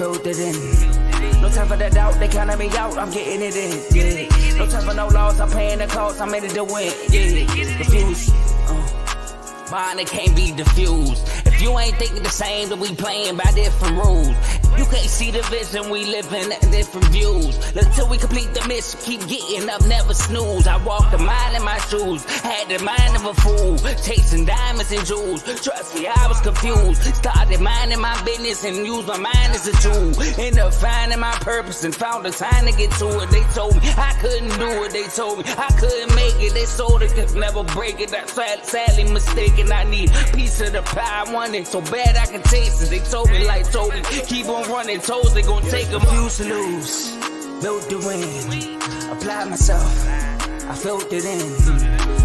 filled it in. No time for the doubt, they counted me out, I'm getting it in, yeah. No time for no loss, I'm paying the cost, I'm in it to win, yeah. Refuse, mine, it can't be diffused. If you ain't thinking the same, then we playing by different rules. You can't see the vision, we living at different views. Until we complete the mission, keep getting up, never snooze. I walk the mile in my shoes, had the mind of a fool, chasing diamonds and jewels. Trust me, I was confused. Started minding my business and used my mind as a tool. Ended up finding my purpose and found the time to get to it. They told me I couldn't do it, they told me I couldn't make it. They sold it, could never break it. That's sadly mistaken. I need a piece of the pie, I want it so bad I can taste it. They told me like Toby, keep on running, toes they gon' take them. Refuse to lose, built to win, apply myself, I filled it in.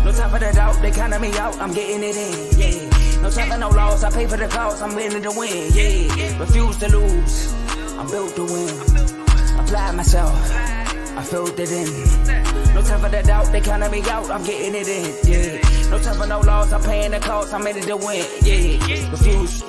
No time for the doubt, they counted me out, I'm getting it in, yeah. No time for no loss, I pay for the cost, I'm winning to win, yeah. Refuse to lose, I'm built to win, apply myself, I filled it in. No time for the doubt, they counted me out, I'm getting it in, yeah. No time for no loss, I'm paying the cost, I'm in it to win, yeah. Refuse.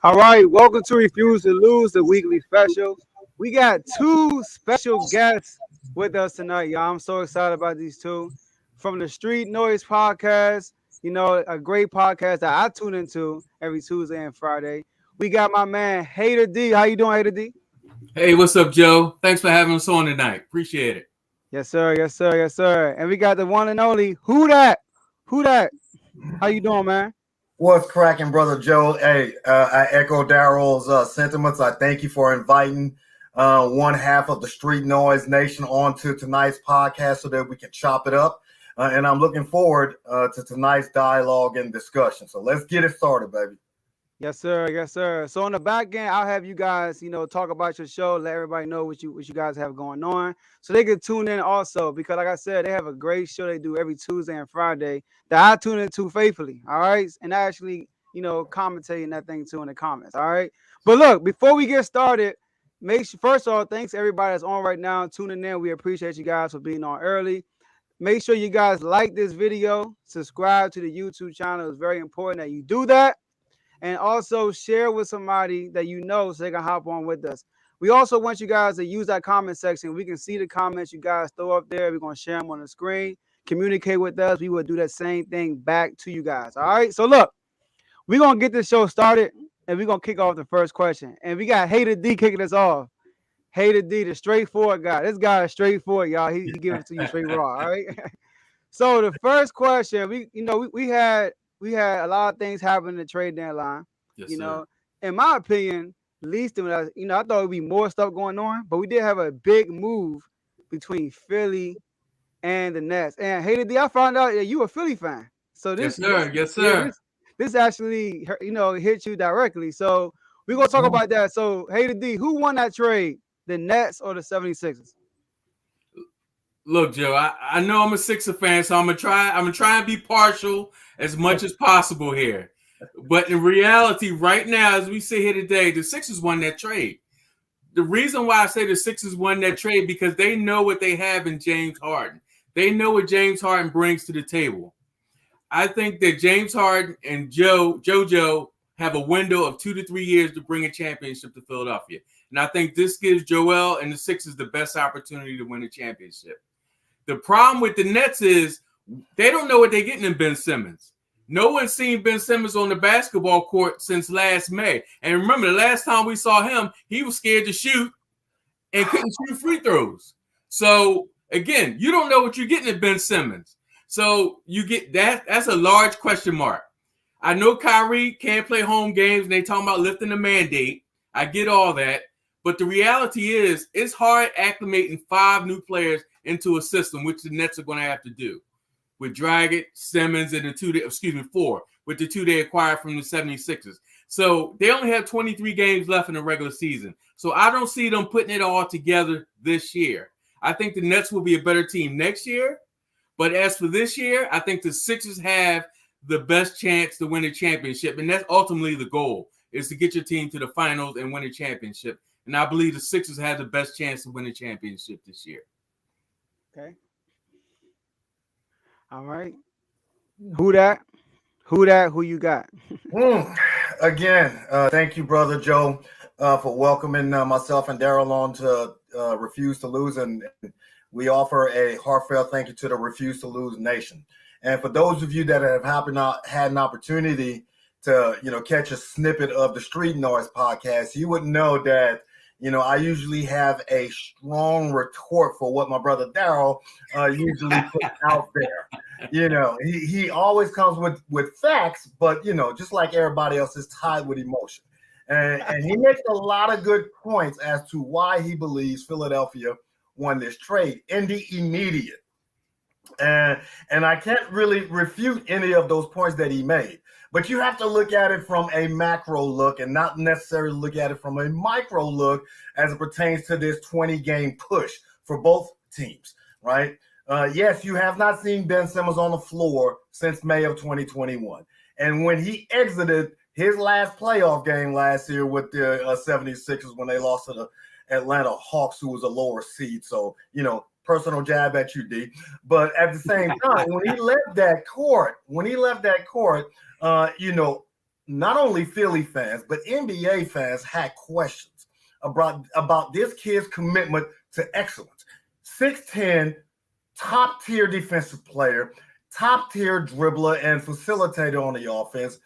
All right, welcome to Refuse to Lose, the weekly special. We got two special guests with us tonight, y'all. I'm so excited about these two. From the Street Noise podcast, you know, a great podcast that I tune into every Tuesday and Friday. We got my man, Hater D. How you doing, Hater D? Hey, what's up, Joe? Thanks for having us on tonight. Appreciate it. Yes, sir. Yes, sir. Yes, sir. And we got the one and only WhoDat. WhoDat. How you doing, man? What's cracking, brother Joe? Hey, I echo Daryl's sentiments. I thank you for inviting one half of the Street Noise Nation onto tonight's podcast so that we can chop it up. And I'm looking forward to tonight's dialogue and discussion. So let's get it started, baby. Yes, sir. Yes, sir. So on the back end, I'll have you guys, talk about your show, let everybody know what you guys have going on, so they can tune in also. Because like I said, they have a great show they do every Tuesday and Friday that I tune into faithfully. All right, and I actually, commentating that thing too in the comments. All right, but look, before we get started, first of all, thanks everybody that's on right now tuning in. We appreciate you guys for being on early. Make sure you guys like this video, subscribe to the YouTube channel. It's very important that you do that. And also share with somebody that you know so they can hop on with us. We also want you guys to use that comment section. We can see the comments you guys throw up there. We're going to share them on the screen. Communicate with us. We will do that same thing back to you guys. All right? So, look, we're going to get this show started, and we're going to kick off the first question. And we got Hater D kicking us off. Hater D, the straightforward guy. This guy is straightforward, y'all. He gives it to you straight raw. All right? So, the first question, we had a lot of things happen in the trade deadline. Yes, sir. In my opinion, least of it, I thought it would be more stuff going on, but we did have a big move between Philly and the Nets. And Hater D, I found out that you a Philly fan. So this, yes, sir. This actually, hit you directly. So we're gonna talk about that. So Hater D, who won that trade, the Nets or the 76ers? Look, Joe, I know I'm a Sixer fan, so I'm gonna try and be partial as much as possible here. But in reality, right now, as we sit here today, the Sixers won that trade. The reason why I say the Sixers won that trade, because they know what they have in James Harden. They know what James Harden brings to the table. I think that James Harden and JoJo have a window of 2 to 3 years to bring a championship to Philadelphia. And I think this gives Joel and the Sixers the best opportunity to win a championship. The problem with the Nets is they don't know what they're getting in Ben Simmons. No one's seen Ben Simmons on the basketball court since last May. And remember, the last time we saw him, he was scared to shoot and couldn't shoot free throws. So, again, you don't know what you're getting in Ben Simmons. So you get that. That's a large question mark. I know Kyrie can't play home games, and they talking about lifting the mandate. I get all that. But the reality is it's hard acclimating 5 new players into a system, which the Nets are going to have to do with Dragic, Simmons, and 4 with the 2 they acquired from the 76ers. So they only have 23 games left in the regular season. So I don't see them putting it all together this year. I think the Nets will be a better team next year. But as for this year, I think the Sixers have the best chance to win a championship. And that's ultimately the goal, is to get your team to the finals and win a championship. And I believe the Sixers have the best chance to win a championship this year. Okay. All right. WhoDat? Who you got? Again, thank you, Brother Joe, for welcoming myself and Daryl on to Refuse to Lose. And we offer a heartfelt thank you to the Refuse to Lose Nation. And for those of you that have had an opportunity to, catch a snippet of the Street Noise podcast, you would know that, I usually have a strong retort for what my brother Daryl usually puts out there. He always comes with facts, but, just like everybody else, is tied with emotion. And he makes a lot of good points as to why he believes Philadelphia won this trade in the immediate. And I can't really refute any of those points that he made. But you have to look at it from a macro look and not necessarily look at it from a micro look as it pertains to this 20-game push for both teams, right? Yes, you have not seen Ben Simmons on the floor since May of 2021. And when he exited his last playoff game last year with the 76ers when they lost to the Atlanta Hawks, who was a lower seed. So, personal jab at you, D. But at the same time, when he left that court, not only Philly fans, but NBA fans had questions about this kid's commitment to excellence. 6'10", top-tier defensive player, top-tier dribbler and facilitator on the offense,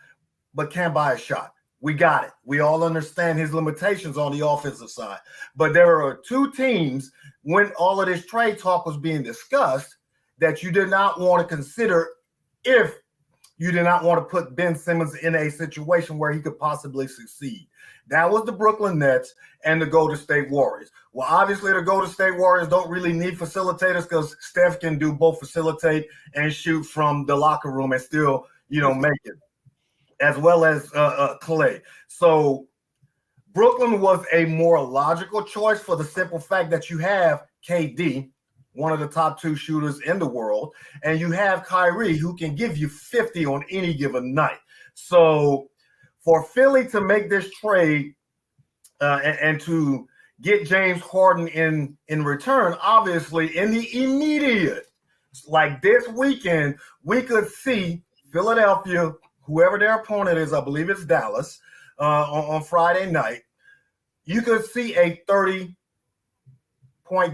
but can't buy a shot. We got it. We all understand his limitations on the offensive side. But there are two teams when all of this trade talk was being discussed that you did not want to consider if you did not want to put Ben Simmons in a situation where he could possibly succeed. That was the Brooklyn Nets and the Golden State Warriors. Well, obviously, the Golden State Warriors don't really need facilitators because Steph can do both facilitate and shoot from the locker room and still, make it, as well as Clay. So Brooklyn was a more logical choice for the simple fact that you have KD, one of the top two shooters in the world, and you have Kyrie, who can give you 50 on any given night. So for Philly to make this trade and to get James Harden in return, obviously in the immediate, like this weekend, we could see Philadelphia, whoever their opponent is, I believe it's Dallas, on Friday night, you could see a 30-point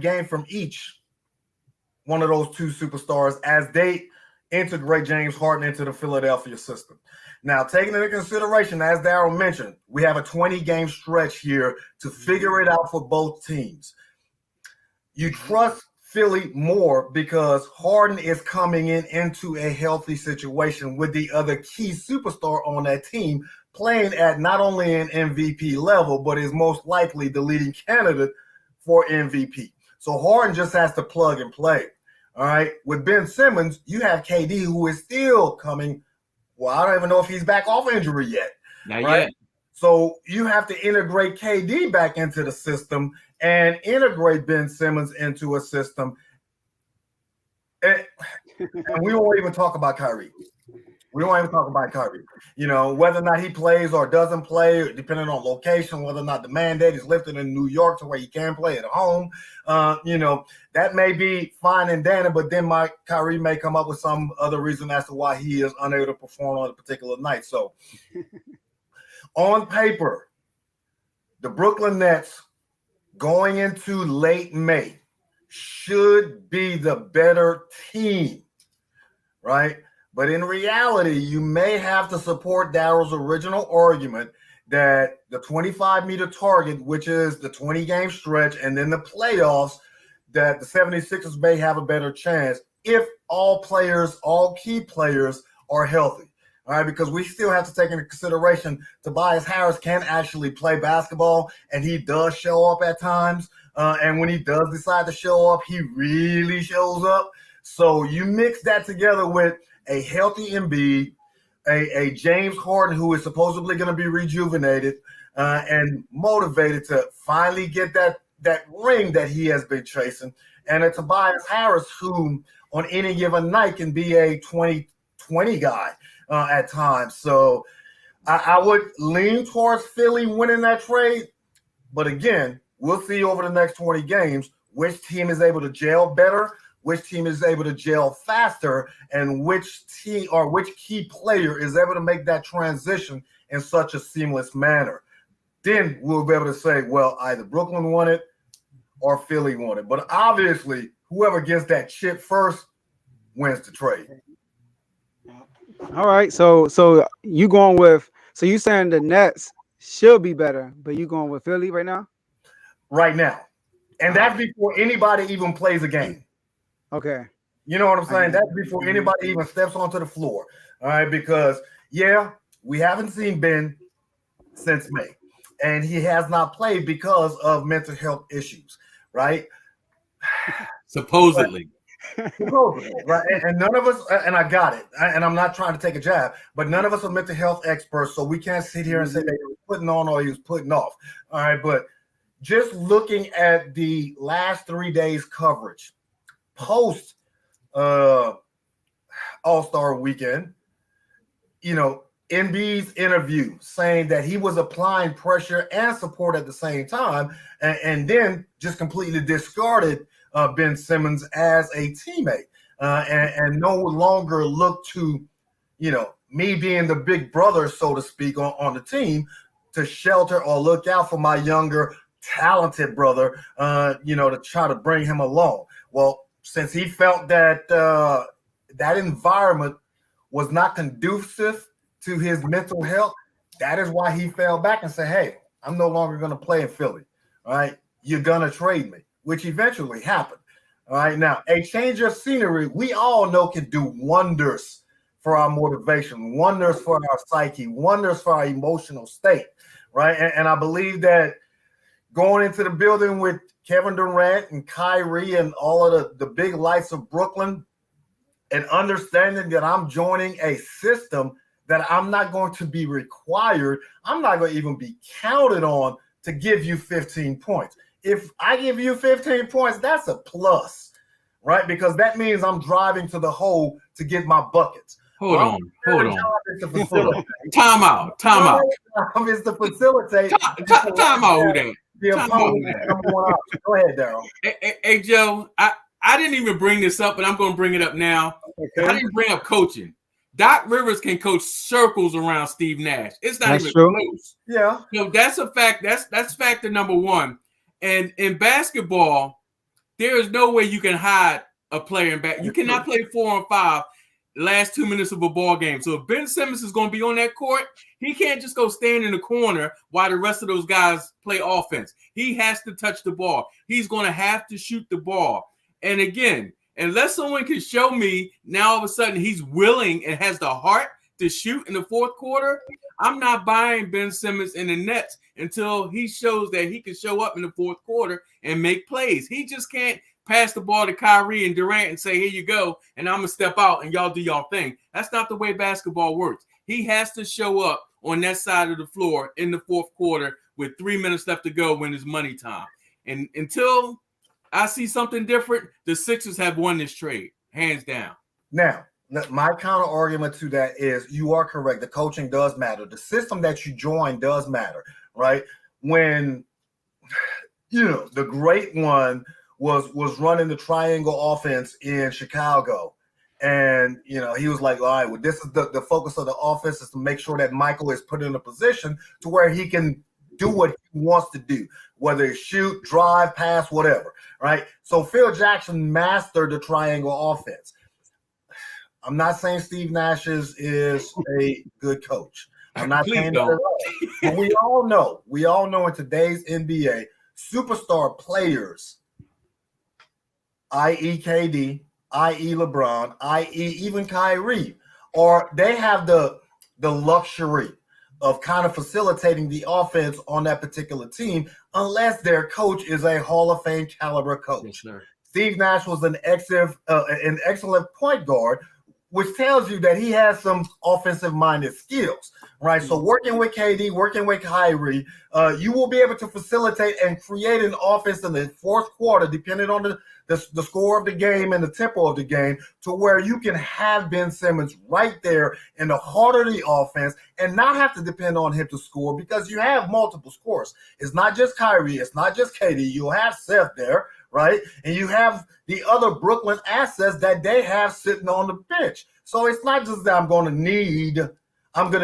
game from each one of those two superstars as they integrate James Harden into the Philadelphia system. Now, taking into consideration, as Daryl mentioned, we have a 20-game stretch here to figure it out for both teams. You trust Philly more because Harden is coming into a healthy situation with the other key superstar on that team playing at not only an MVP level, but is most likely the leading candidate for MVP. So Harden just has to plug and play. All right. With Ben Simmons, you have KD, who is still coming. Well, I don't even know if he's back off injury yet. Not right? yet. So you have to integrate KD back into the system and integrate Ben Simmons into a system. And we won't even talk about Kyrie. Whether or not he plays or doesn't play, depending on location, whether or not the mandate is lifted in New York to where he can play at home. That may be fine and dandy, but then Kyrie may come up with some other reason as to why he is unable to perform on a particular night. So on paper, the Brooklyn Nets going into late May should be the better team, right? But in reality, you may have to support Daryl's original argument that the 25-meter target, which is the 20-game stretch, and then the playoffs, that the 76ers may have a better chance if all key players are healthy. All right, because we still have to take into consideration Tobias Harris can actually play basketball, and he does show up at times. And when he does decide to show up, he really shows up. So you mix that together with a healthy Embiid, a James Harden who is supposedly going to be rejuvenated and motivated to finally get that ring that he has been chasing, and a Tobias Harris who on any given night can be a 20-20 guy at times. So I would lean towards Philly winning that trade. But again, we'll see over the next 20 games which team is able to gel better, which team is able to gel faster, and which key player is able to make that transition in such a seamless manner. Then we'll be able to say, well, either Brooklyn won it or Philly won it. But obviously, whoever gets that chip first wins the trade. All right. So you going with, so you saying the Nets should be better, but you going with Philly right now? Right now. And that's before anybody even plays a game. Okay. You know what I'm saying? That's before anybody even steps onto the floor. All right. Because, yeah, we haven't seen Ben since May. And he has not played because of mental health issues. Right? Supposedly. Right? And none of us, and I got it, and I'm not trying to take a jab, but none of us are mental health experts, so we can't sit here and say that he was putting on or he was putting off. All right, but just looking at the last 3 days coverage post All-Star weekend, you know, Embiid's interview saying that he was applying pressure and support at the same time, and then just completely discarded Ben Simmons as a teammate, and no longer look to, you know, me being the big brother, so to speak, on the team to shelter or look out for my younger, talented brother, you know, to try to bring him along. Well, since he felt that that environment was not conducive to his mental health, that is why he fell back and said, hey, I'm no longer going to play in Philly. All right, you're going to trade me, which eventually happened. All right, now, a change of scenery, we all know can do wonders for our motivation, wonders for our psyche, wonders for our emotional state, right? And I believe that going into the building with Kevin Durant and Kyrie and all of the big lights of Brooklyn, and understanding that I'm joining a system that I'm not going to be required, I'm not going to even be counted on to give you 15 points. If I give you 15 points, that's a plus, right? Because that means I'm driving to the hole to get my buckets. Hold on. Time out. It's to facilitate. Time out, WhoDat. The opponent's number one option. Go ahead, Daryl. Hey, Joe, I didn't even bring this up, but I'm going to bring it up now. Okay. I didn't bring up coaching. Doc Rivers can coach circles around Steve Nash. It's not even close. Yeah. So that's a fact. That's factor number one. And in basketball, there is no way you can hide a player in back. You cannot play 4 on 5 last 2 minutes of a ball game. So if Ben Simmons is going to be on that court, he can't just go stand in the corner while the rest of those guys play offense. He has to touch the ball. He's going to have to shoot the ball. And again, unless someone can show me now all of a sudden he's willing and has the heart to shoot in the fourth quarter, I'm not buying Ben Simmons in the Nets until he shows that he can show up in the fourth quarter and make plays. He just can't pass the ball to Kyrie and Durant and say, here you go, and I'm going to step out and y'all do y'all thing. That's not the way basketball works. He has to show up on that side of the floor in the fourth quarter with 3 minutes left to go when it's money time. And until I see something different, the Sixers have won this trade, hands down. Now, my counter argument to that is you are correct. The coaching does matter. The system that you join does matter, right? When, you know, the great one was running the triangle offense in Chicago. And, you know, he was like, all right, well, this is the focus of the offense is to make sure that Michael is put in a position to where he can do what he wants to do, whether it's shoot, drive, pass, whatever, right? So Phil Jackson mastered the triangle offense. I'm not saying Steve Nash is a good coach. I'm not saying that at all. But we all know in today's NBA, superstar players, i.e. KD, i.e. LeBron, i.e. even Kyrie, or they have the luxury of kind of facilitating the offense on that particular team, unless their coach is a Hall of Fame caliber coach. Yes, Steve Nash was an excellent point guard, which tells you that he has some offensive-minded skills, right? So working with KD, working with Kyrie, you will be able to facilitate and create an offense in the fourth quarter, depending on the score of the game and the tempo of the game, to where you can have Ben Simmons right there in the heart of the offense and not have to depend on him to score, because you have multiple scores. It's not just Kyrie. It's not just KD. You'll have Seth there, right? And you have the other Brooklyn assets that they have sitting on the bench. So it's not just that I'm going to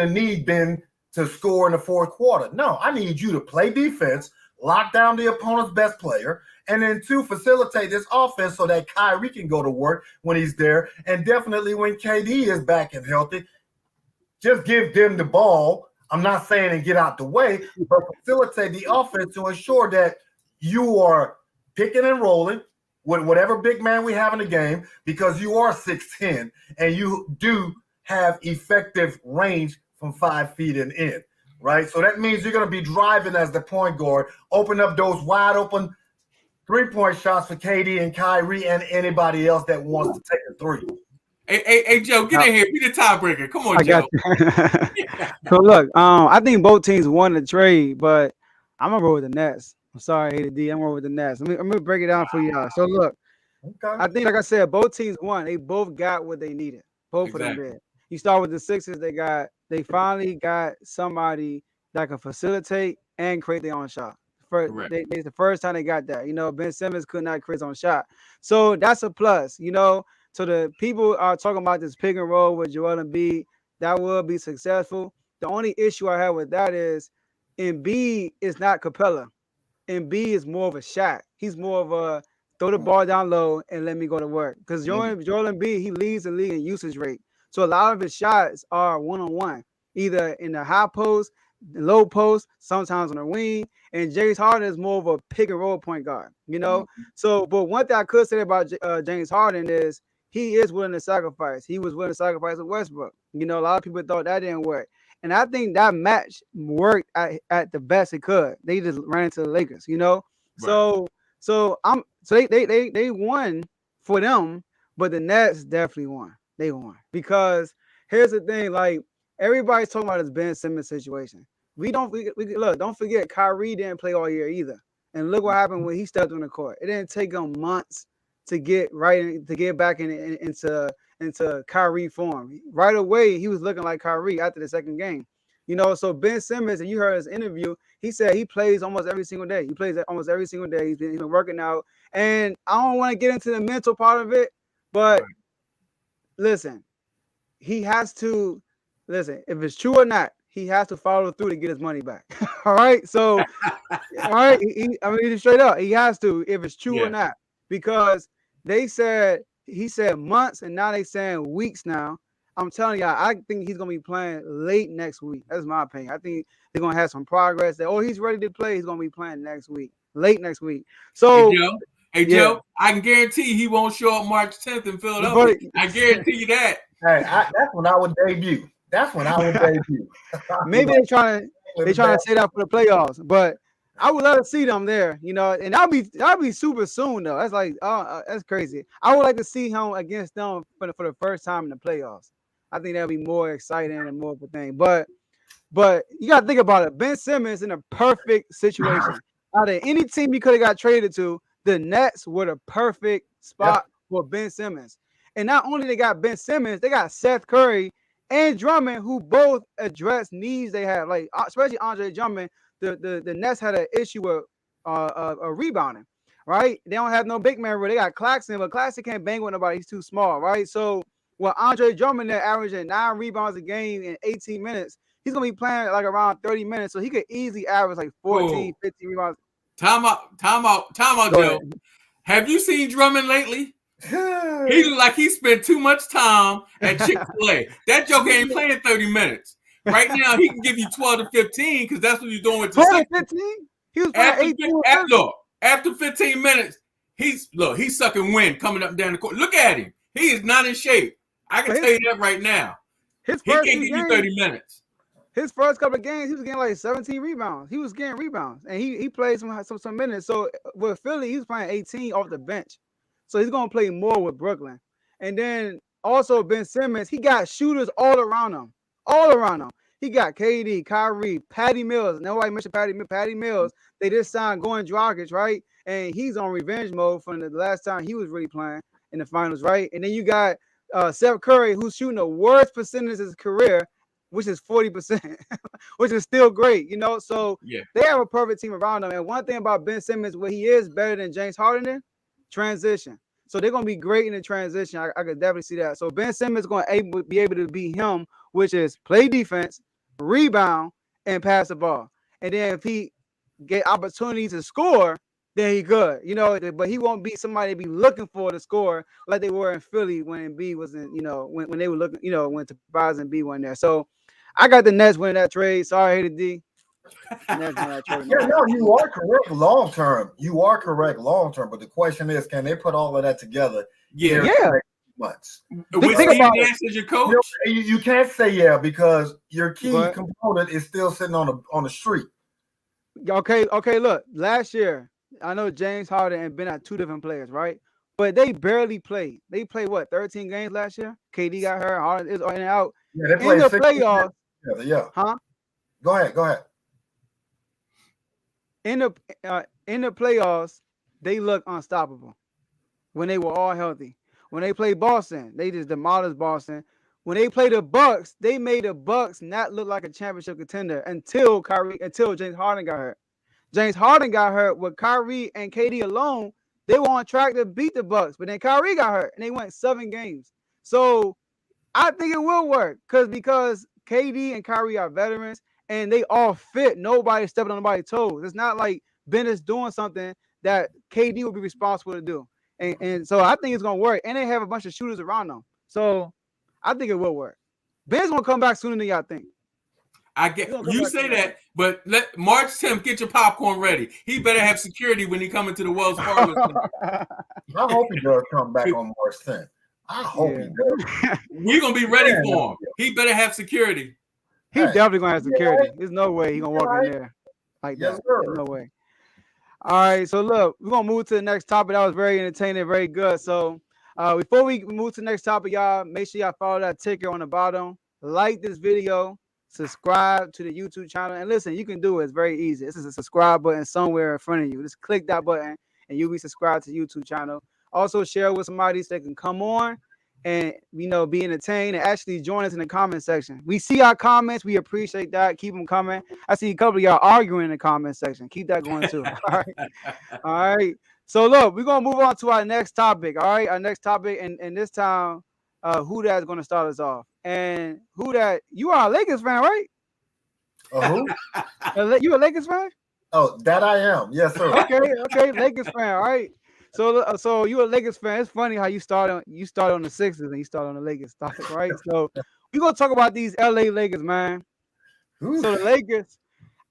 need Ben to score in the fourth quarter. No, I need you to play defense, lock down the opponent's best player, and then 2, facilitate this offense so that Kyrie can go to work when he's there. And definitely when KD is back and healthy, just give them the ball. I'm not saying and get out the way, but facilitate the offense to ensure that you are picking and rolling with whatever big man we have in the game, because you are 6'10", and you do have effective range from 5 feet and in, right? So that means you're going to be driving as the point guard, open up those wide open 3-point shots for KD and Kyrie and anybody else that wants to take a 3. Hey, Joe, get in here. Be the tiebreaker. Come on, Joe. So look, I think both teams won the trade, but I'm gonna roll with the Nets. I'm sorry, A to D. I'm going with the Nets. I'm gonna break it down for y'all. So look, I think, like I said, both teams won. They both got what they needed. Both of them did. You start with the Sixers. They finally got somebody that can facilitate and create their own shot. It's the first time they got that. Ben Simmons could not create his own shot. So that's a plus, So the people are talking about this pick and roll with Joel Embiid. That will be successful. The only issue I have with that is Embiid is not Capella. Embiid is more of a shot. He's more of a throw the ball down low and let me go to work. Because Joel Embiid, he leads the league in usage rate. So a lot of his shots are one-on-one, either in the high post, the low post, sometimes on the wing. And James Harden is more of a pick and roll point guard, So, but one thing I could say about James Harden is he is willing to sacrifice. He was willing to sacrifice with Westbrook. A lot of people thought that didn't work. And I think that match worked at the best it could. They just ran into the Lakers, Right. So they won for them, but the Nets definitely won. They won because here's the thing: like everybody's talking about this Ben Simmons situation. Don't forget Kyrie didn't play all year either, and look what happened when he stepped on the court. It didn't take him months to get back into Kyrie form. Right away, he was looking like Kyrie after the second game. So Ben Simmons, and you heard his interview, he said he plays almost every single day. He plays almost every single day. He's been working out. And I don't want to get into the mental part of it, but listen, he has to listen. If it's true or not, he has to follow through to get his money back. All right. So, all right. Straight up, he has to, if it's true or not, because he said months, and now they saying weeks now. I'm telling y'all, I think he's gonna be playing late next week. That's my opinion. I think they're gonna have some progress. He's ready to play. He's gonna be playing next week, late next week. So, hey Joe, I can guarantee he won't show up March 10th in Philadelphia. I guarantee you that. Hey, that's when I would debut. Maybe they're trying to say that for the playoffs, but I would love to see them there, and that'll be super soon though. That's like, that's crazy. I would like to see him against them for the first time in the playoffs. I think that'll be more exciting and more of a thing. But you got to think about it. Ben Simmons in a perfect situation. Out of any team you could have got traded to, the Nets were the perfect spot for Ben Simmons. And not only they got Ben Simmons, they got Seth Curry and Drummond, who both address needs they have. Like especially Andre Drummond, the Nets had an issue with rebounding, right? They don't have no big man. They got Claxton, but Claxton can't bang with nobody. He's too small, right? So Andre Drummond there averaging 9 rebounds a game in 18 minutes, he's going to be playing like around 30 minutes. So he could easily average like 14, 15 rebounds. Time out, Joe. Have you seen Drummond lately? He look like he spent too much time at Chick-fil-A. That joke ain't playing 30 minutes. Right now, he can give you 12 to 15 because that's what he's doing with the 12 to 15? He was playing 18. After 15 minutes, he's sucking wind coming up and down the court. Look at him. He is not in shape. I can tell you that right now. He can't give you 30 minutes. His first couple of games, he was getting like 17 rebounds. He was getting rebounds, and he played some minutes. So with Philly, he was playing 18 off the bench. So he's going to play more with Brooklyn. And then also Ben Simmons, he got shooters all around him. He got KD, Kyrie, Patty Mills. Nobody mentioned Patty Mills. They just signed Goran Dragic, right? And he's on revenge mode from the last time he was really playing in the finals, right? And then you got Seth Curry, who's shooting the worst percentage of his career, which is 40%, which is still great, So they have a perfect team around them. And one thing about Ben Simmons, where he is better than James Harden in, transition. So they're going to be great in the transition. I could definitely see that. So Ben Simmons is going to be able to be him, which is play defense, rebound, and pass the ball. And then if he get opportunities to score, then he good. You know, but he won't be somebody to be looking for to score like they were in Philly when Embiid was in, you know, when they were looking, you know, when Tobias and Embiid went there. So I got the Nets winning that trade. Sorry, I hated D. Nets winning that trade. Yeah, no, you are correct long term. You are correct long term. But the question is, can they put all of that together? Yeah. Months. With Think Steve about Nash as your coach. You can't say yeah because your key component is still sitting on the street. Okay. Look, last year I know James Harden and Ben are two different players, right? But they barely played. They played what 13 games last year. KD got hurt. Harden is in and out. Yeah, they played in the playoffs. Yeah. Huh? Go ahead. In the playoffs, they look unstoppable when they were all healthy. When they played Boston, they just demolished Boston. When they played the Bucks, they made the Bucks not look like a championship contender until James Harden got hurt. James Harden got hurt with Kyrie and KD alone. They were on track to beat the Bucks, but then Kyrie got hurt and they went 7 games. So I think it will work because KD and Kyrie are veterans and they all fit. Nobody stepping on nobody's toes. It's not like Ben is doing something that KD will be responsible to do. And so I think it's going to work. And they have a bunch of shooters around them. So I think it will work. Ben's going to come back sooner than y'all think. I get you say that, but let March 10th get your popcorn ready. He better have security when he come into the Wells Fargo Center. I hope he does come back on March 10th. I hope he does. We're gonna be ready for him. He better have security. He definitely gonna have security. There's no way he's gonna walk in there like that. There's no way. All right, so look, we're gonna move to the next topic. That was very entertaining, very good. So before we move to the next topic, y'all, make sure y'all follow that ticker on the bottom. Like this video, subscribe to the YouTube channel, and listen, you can do it. It's very easy. This is a subscribe button somewhere in front of you. Just click that button, and you'll be subscribed to the YouTube channel. Also, share with somebody so they can come on and, you know, be entertained and actually join us in the comment section. We see our comments. We appreciate that. Keep them coming. I see a couple of y'all arguing in the comment section. Keep that going too. All right. So, look, we're going to move on to our next topic. All right. Our next topic. And this time, WhoDat is going to start us off. And WhoDat, you are a Lakers fan, right? Who? You a Lakers fan? Oh, that I am. Yes, sir. Okay. Lakers fan. All right. So you a Lakers fan. It's funny how you start on the Sixers and you start on the Lakers, right? So we're gonna talk about these LA Lakers, man. Ooh. So the Lakers,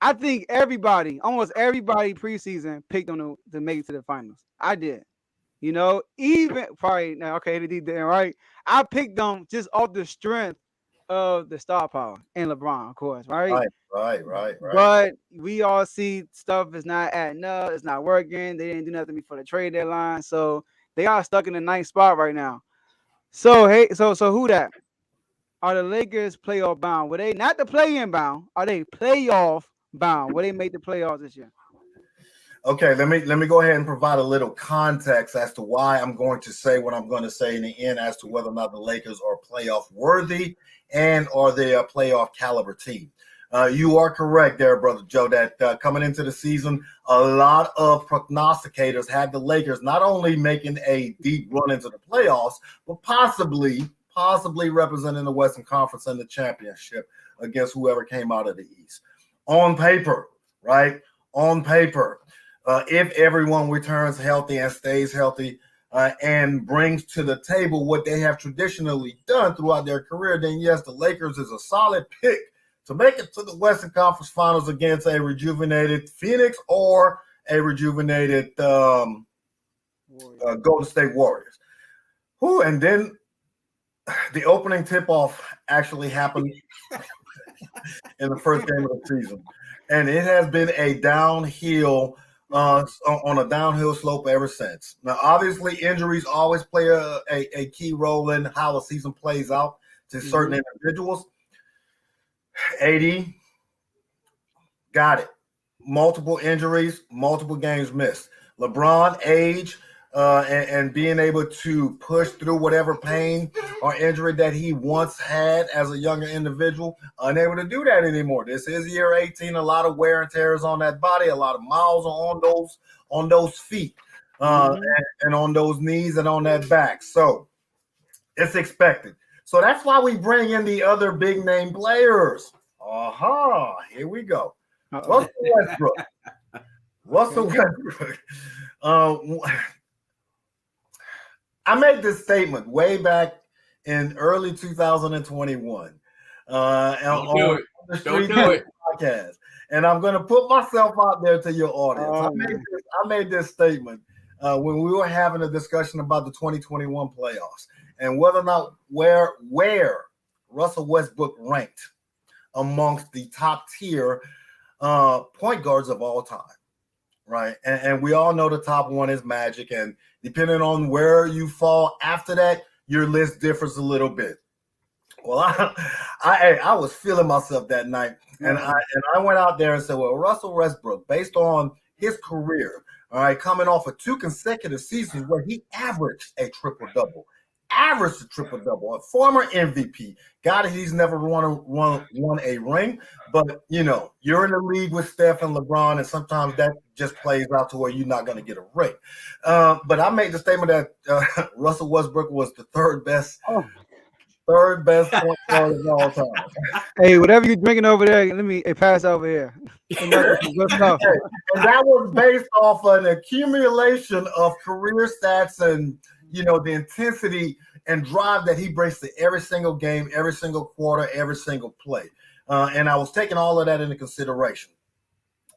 I think almost everybody preseason picked them to make it to the finals. I did. You know, even probably now, okay, they did right. I picked them just off the strength of the star power and LeBron, of course, right. But we all see stuff is not adding up. It's not working. They didn't do nothing before the trade deadline, so they are stuck in the 9th spot right now. So so WhoDat? Are the Lakers playoff bound? Were they not the play-in bound? Are they playoff bound? Will they make the playoffs this year? Okay, let me go ahead and provide a little context as to why I'm going to say what I'm going to say in the end as to whether or not the Lakers are playoff worthy and are they a playoff caliber team. You are correct there, Brother Joe, that coming into the season, a lot of prognosticators had the Lakers not only making a deep run into the playoffs, but possibly representing the Western Conference and the championship against whoever came out of the East. On paper, right? On paper, if everyone returns healthy and stays healthy and brings to the table what they have traditionally done throughout their career, then yes, the Lakers is a solid pick to make it to the Western Conference Finals against a rejuvenated Phoenix or a rejuvenated Golden State Warriors. And then the opening tip-off actually happened in the first game of the season. And it has been a downhill on a downhill slope ever since. Now, obviously, injuries always play a key role in how a season plays out to certain individuals. AD got it. Multiple injuries, multiple games missed. LeBron, age, and being able to push through whatever pain or injury that he once had as a younger individual, unable to do that anymore. This is year 18, a lot of wear and tears on that body, a lot of miles on those feet, and on those knees and on that back. So it's expected. So that's why we bring in the other big name players. Here we go. Uh-oh. Russell Westbrook. I made this statement way back in early 2021. Don't do it. Don't do it. Podcast. And I'm going to put myself out there to your audience. Oh, I made this statement when we were having a discussion about the 2021 playoffs and whether or not where Russell Westbrook ranked amongst the top tier point guards of all time. Right. And we all know the top one is Magic. And depending on where you fall after that, your list differs a little bit. Well, I was feeling myself that night. And I went out there and said, well, Russell Westbrook, based on his career, all right, coming off of 2 consecutive seasons where he averaged a triple-double, a former MVP, guy that he's never won a ring. But, you know, you're in the league with Steph and LeBron, and sometimes that just plays out to where you're not going to get a ring. But I made the statement that Russell Westbrook was the third best point guard of all time. Hey, whatever you're drinking over there, let me pass over here. And that was based off an accumulation of career stats and, you know, the intensity and drive that he brings to every single game, every single quarter, every single play. And I was taking all of that into consideration.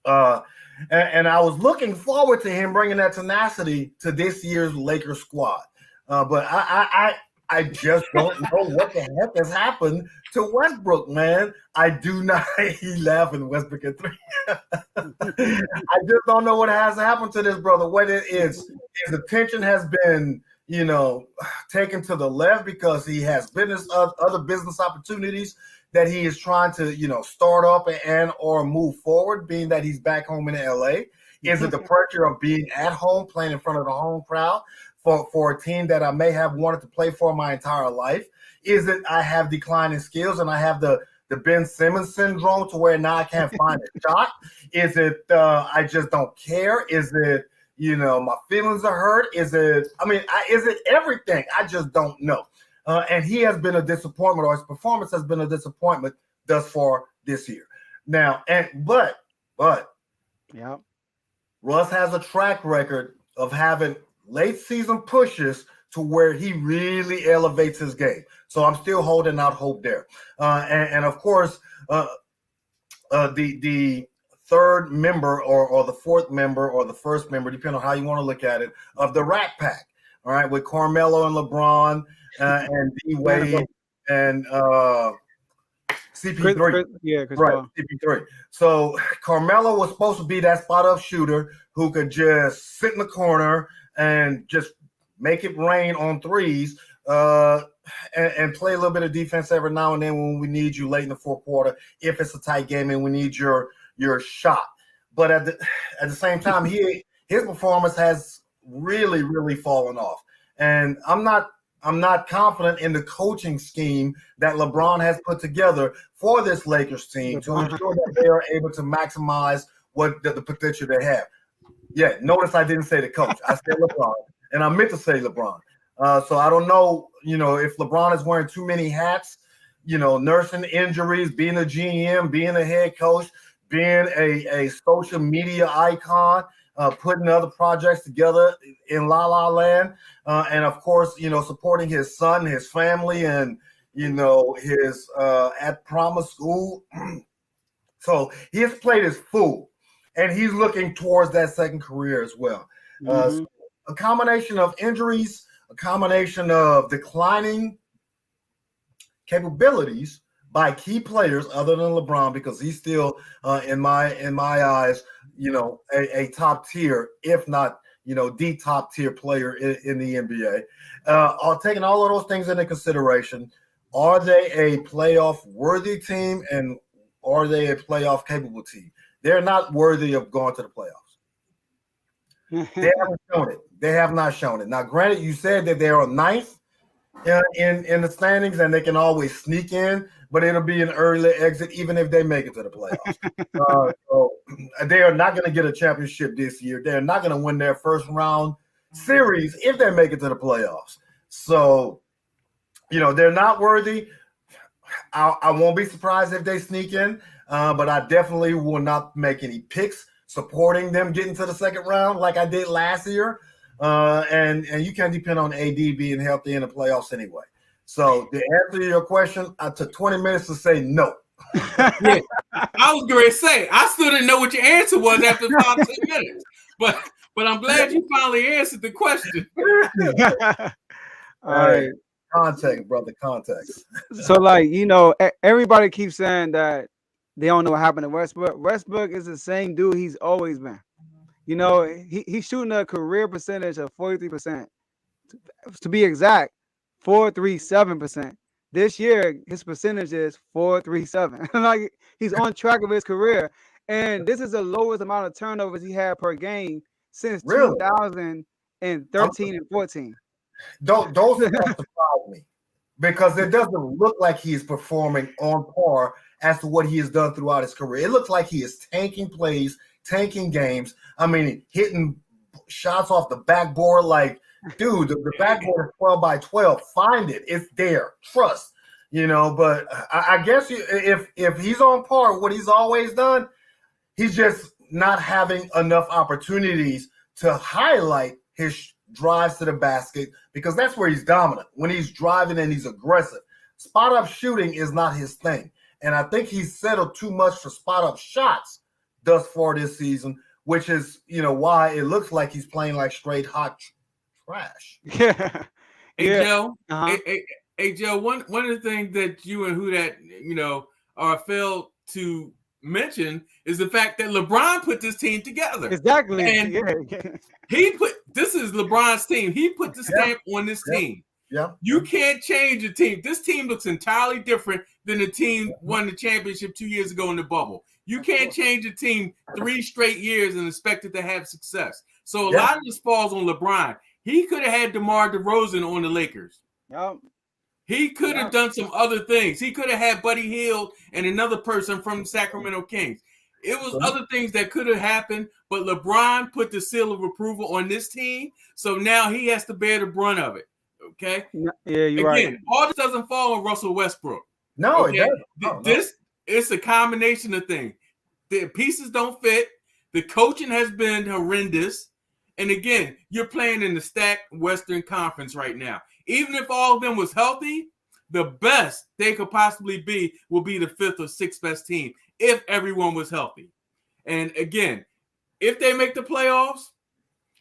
And I was looking forward to him bringing that tenacity to this year's Lakers squad. But I just don't know what the heck has happened to Westbrook, man. I do not. He laughing, Westbrook at 3. I just don't know what has happened to this brother. What it is, his attention has been, you know, taken to the left because he has other business opportunities that he is trying to, you know, start up and or move forward, being that he's back home in LA. Is it the pressure of being at home, playing in front of the home crowd for a team that I may have wanted to play for my entire life? Is it I have declining skills and I have the Ben Simmons syndrome to where now I can't find a shot? Is it I just don't care? Is it, you know, my feelings are hurt? Is it, is it everything? I just don't know. And he has been a disappointment, or his performance has been a disappointment thus far this year. Now, but yeah, Russ has a track record of having late season pushes to where he really elevates his game. So I'm still holding out hope there. And of course, the third member or the fourth member or the first member, depending on how you want to look at it, of the Rat Pack. All right, with Carmelo and LeBron and D Wade and CP3. Right, CP3. So Carmelo was supposed to be that spot-up shooter who could just sit in the corner and just make it rain on threes and play a little bit of defense every now and then when we need you late in the fourth quarter, if it's a tight game and we need your shot. But at the same time, his performance has really, really fallen off. And I'm not confident in the coaching scheme that LeBron has put together for this Lakers team to ensure that they are able to maximize what the potential they have. Yeah, notice I didn't say the coach. I said LeBron, and I meant to say LeBron. So I don't know, you know, if LeBron is wearing too many hats, you know, nursing injuries, being a GM, being a head coach, being a social media icon, putting other projects together in La La Land, and of course, you know, supporting his son, his family, and you know, his at Promise School. So he has played his fool, and he's looking towards that second career as well. So a combination of injuries, a combination of declining capabilities by key players other than LeBron, because he's still, in my eyes, you know, a top tier, if not, you know, the top tier player in the NBA. Taking all of those things into consideration, are they a playoff worthy team and are they a playoff capable team? They're not worthy of going to the playoffs. They haven't shown it. They have not shown it. Now, granted, you said that they're on ninth in the standings and they can always sneak in, but it'll be an early exit even if they make it to the playoffs. So they are not going to get a championship this year. They're not going to win their first round series if they make it to the playoffs. So, you know, they're not worthy. I won't be surprised if they sneak in, but I definitely will not make any picks supporting them getting to the second round like I did last year. And you can't depend on AD being healthy in the playoffs anyway. So to answer your question, I took 20 minutes to say no. Yeah, I was going to say I still didn't know what your answer was after 5-10 minutes, but I'm glad you finally answered the question. All right. Context, brother, context. So, like, everybody keeps saying that they don't know what happened to Westbrook. Westbrook is the same dude he's always been. He's shooting a career percentage of 43%. To be exact, 437%. This year, his percentage is 437. Like, he's on track of his career. And this is the lowest amount of turnovers he had per game since Really? 2013 and 14. Those stats surprise me because it doesn't look like he's performing on par as to what he has done throughout his career. It looks like he is tanking plays, tanking games. I mean, hitting shots off the backboard like, dude, the backboard is 12 by 12. Find it. It's there. Trust. But I guess if he's on par with what he's always done, he's just not having enough opportunities to highlight his drives to the basket because that's where he's dominant. When he's driving and he's aggressive. Spot up shooting is not his thing. And I think he's settled too much for spot up shots thus far this season, which is, why it looks like he's playing like straight hot trash. Yeah. Hey, Joe. Uh-huh. Hey, Joe, one of the things that you and WhoDat, are failed to mention is the fact that LeBron put this team together. Exactly. And this is LeBron's team. He put the stamp on this team. Yeah. You can't change a team. This team looks entirely different than the team won the championship 2 years ago in the bubble. You can't change a team 3 straight years and expect it to have success. So a lot of this falls on LeBron. He could have had DeMar DeRozan on the Lakers. Yep. He could have done some other things. He could have had Buddy Hield and another person from the Sacramento Kings. It was other things that could have happened, but LeBron put the seal of approval on this team, so now he has to bear the brunt of it. Okay? Yeah, you're right. Again, all this doesn't fall on Russell Westbrook. No, okay? It doesn't. This it's a combination of things. The pieces don't fit. The coaching has been horrendous. And again, you're playing in the stacked Western Conference right now. Even if all of them was healthy, the best they could possibly be will be the 5th or 6th best team if everyone was healthy. And again, if they make the playoffs,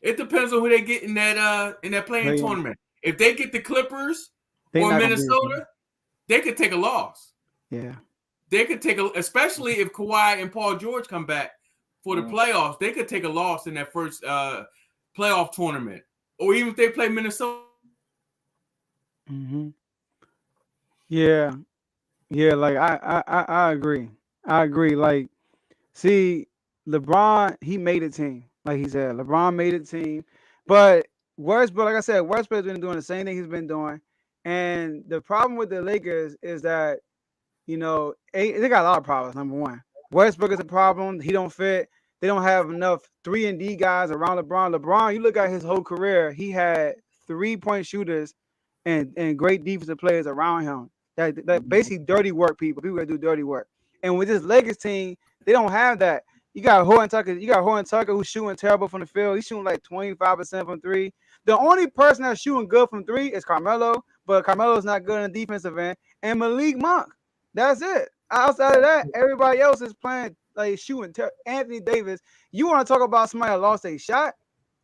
it depends on who they get in that playing tournament. If they get the Clippers or Minnesota, they could take a loss. Yeah. They could take especially if Kawhi and Paul George come back for the playoffs, they could take a loss in that first playoff tournament. Or even if they play Minnesota. Mm-hmm. Yeah. Yeah, like I agree. I agree. Like, see, LeBron, he made a team. Like he said, LeBron made a team. But Westbrook, like I said, Westbrook's been doing the same thing he's been doing. And the problem with the Lakers is that, they got a lot of problems. Number one, Westbrook is a problem. He don't fit. They don't have enough 3-and-D guys around LeBron. LeBron, you look at his whole career, he had 3-point shooters and great defensive players around him. That basically dirty work people that do dirty work. And with this Lakers team, they don't have that. You got Horton Tucker who's shooting terrible from the field. He's shooting like 25% from 3. The only person that's shooting good from 3 is Carmelo, but Carmelo's not good in the defensive end. And Malik Monk. That's it. Outside of that, everybody else is playing like shooting. Anthony Davis. You want to talk about somebody that lost a shot?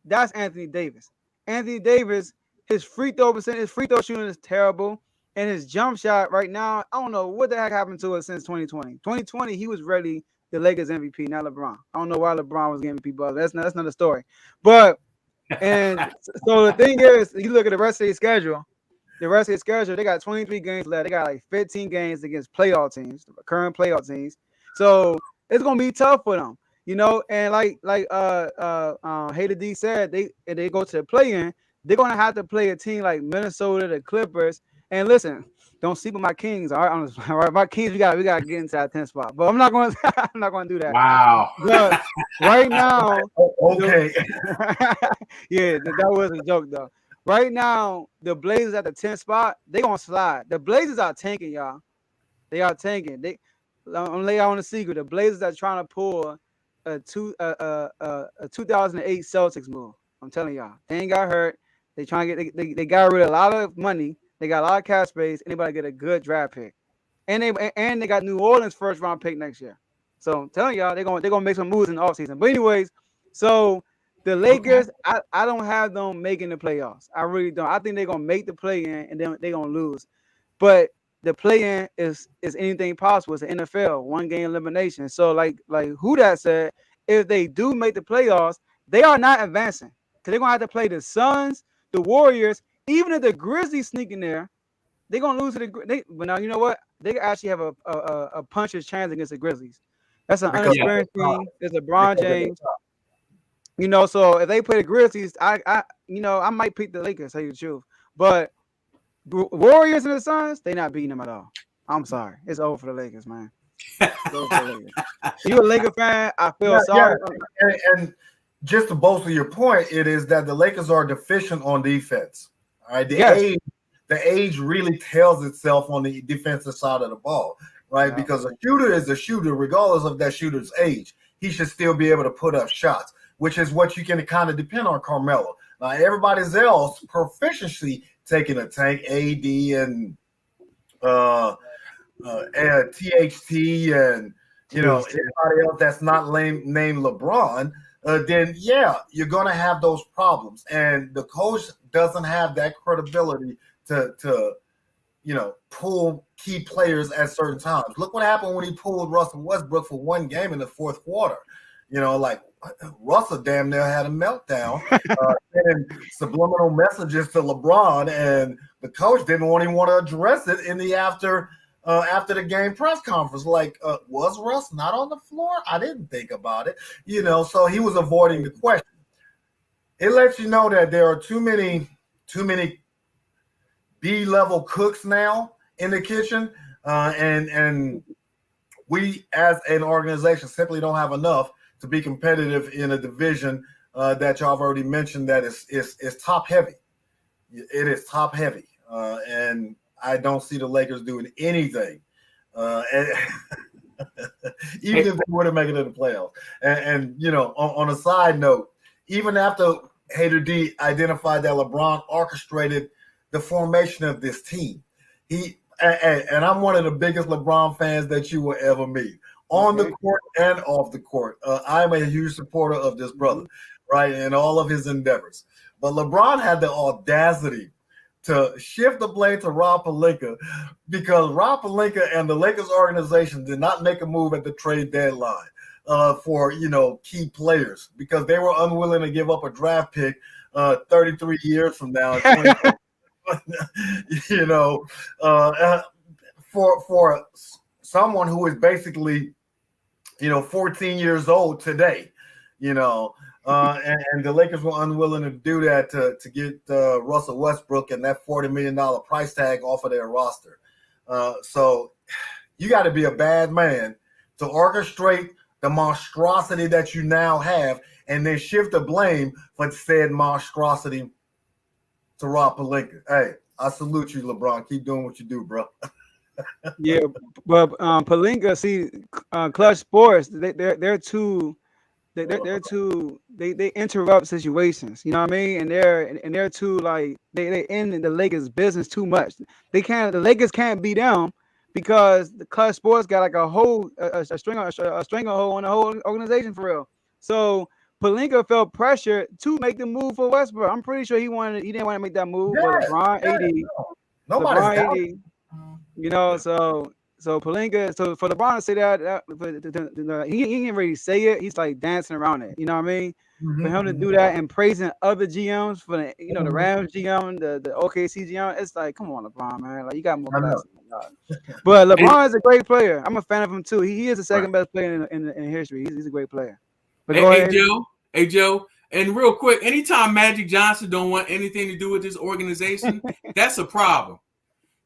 That's Anthony Davis. Anthony Davis, his free throw shooting is terrible. And his jump shot right now, I don't know what the heck happened to it since 2020. 2020, he was ready the Lakers MVP, not LeBron. I don't know why LeBron was getting MVP, but that's not a story. But and so the thing is, you look at the rest of their schedule. The rest of their schedule, they got 23 games left. They got like 15 games against playoff teams, current playoff teams. So it's gonna be tough for them, And like Hater D said, if they go to the play-in, they're gonna have to play a team like Minnesota, the Clippers. And listen, don't sleep with my Kings. All right, my Kings, we gotta get into that 10th spot. But I'm not going to do that. Wow. But right now, okay. Yeah, that was a joke though. Right now, the Blazers at the 10th spot, they gonna slide. The Blazers are tanking, y'all. They are tanking. I'm gonna lay out on the secret. The Blazers are trying to pull a 2008 Celtics move. I'm telling y'all, they ain't got hurt. They trying to get they got rid of a lot of money. They got a lot of cap space. Anybody get a good draft pick, and they got New Orleans first round pick next year. So I'm telling y'all, they're gonna make some moves in the offseason. But anyways, so the Lakers, I don't have them making the playoffs. I really don't. I think they're gonna make the play in, and then they're gonna lose. But the play-in is anything possible. It's an NFL, one game elimination. So like WhoDat said, if they do make the playoffs, they are not advancing. Because they're gonna have to play the Suns, the Warriors, even if the Grizzlies sneak in there, they're gonna lose to but now you know what? They actually have a puncher's chance against the Grizzlies. That's an unexperienced team. There's LeBron James. You know, so if they play the Grizzlies, I might pick the Lakers, tell you the truth. But Warriors and the Suns, they not beating them at all. I'm sorry. It's over for the Lakers, man. You a Laker fan? I feel sorry. Yeah. And just to bolster your point, it is that the Lakers are deficient on defense. All right. The age really tells itself on the defensive side of the ball, right? Yeah. Because a shooter is a shooter, regardless of that shooter's age. He should still be able to put up shots, which is what you can kind of depend on Carmelo. Now, everybody else proficiency taking a tank, AD and THT and everybody else that's not named LeBron, then you're gonna have those problems. And the coach doesn't have that credibility to pull key players at certain times. Look what happened when he pulled Russell Westbrook for one game in the fourth quarter. Russell damn near had a meltdown, sending subliminal messages to LeBron, and the coach didn't even want to address it in the after the game press conference. Was Russ not on the floor? I didn't think about it, so he was avoiding the question. It lets you know that there are too many B-level cooks now in the kitchen, and we as an organization simply don't have enough to be competitive in a division that y'all have already mentioned that is top heavy. It is top heavy, and I don't see the Lakers doing anything, even if they were to make it in the playoffs. And on a side note, even after Hater D identified that LeBron orchestrated the formation of this team, and I'm one of the biggest LeBron fans that you will ever meet. On the court and off the court. I'm a huge supporter of this brother, right, and all of his endeavors. But LeBron had the audacity to shift the blame to Rob Pelinka because Rob Pelinka and the Lakers organization did not make a move at the trade deadline for key players because they were unwilling to give up a draft pick 33 years from now. For someone who is basically 14 years old today, and the Lakers were unwilling to do that to get Russell Westbrook and that $40 million price tag off of their roster. So you got to be a bad man to orchestrate the monstrosity that you now have and then shift the blame for said monstrosity to Rob Pelinka. Hey, I salute you, LeBron. Keep doing what you do, bro. Yeah, but Pelinka, see, Clutch Sports, they interrupt situations. You know what I mean? And they're too they in the Lakers business too much. The Lakers can't beat them because the Clutch Sports got like a stranglehold on the whole organization for real. So Pelinka felt pressure to make the move for Westbrook. I'm pretty sure he didn't want to make that move, but LeBron AD. So Pelinka, so for LeBron to say that he didn't really say it. He's like dancing around it. You know what I mean? Mm-hmm. For him to do that and praising other GMs for the Rams GM, the OKC GM, it's like, come on, LeBron, man. Like you got more class. But LeBron is a great player. I'm a fan of him too. He is the second best player in history. He's a great player. But Hey Joe. And real quick, anytime Magic Johnson don't want anything to do with this organization, that's a problem.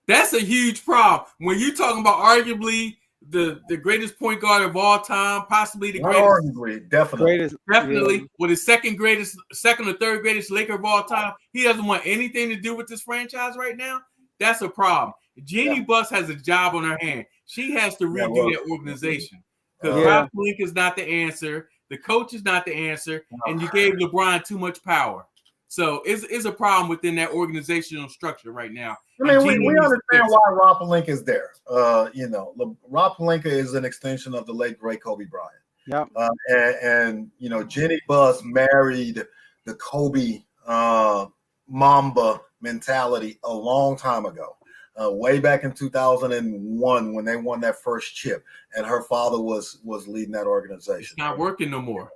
That's a huge problem. When you're talking about arguably the greatest point guard of all time, possibly the greatest. Arguably, definitely. With his second or third greatest Laker of all time, he doesn't want anything to do with this franchise right now. That's a problem. Jeannie Buss has a job on her hand. She has to redo that organization because Yeah. Rob Pelinka is not the answer. The coach is not the answer, and you gave LeBron too much power. So it's a problem within that organizational structure right now. I mean, we understand why Rob Pelinka is there. Rob Pelinka is an extension of the late great Kobe Bryant. Yeah. And Jenny Buss married the Kobe Mamba mentality a long time ago, way back in 2001 when they won that first chip, and her father was leading that organization. It's not working no more.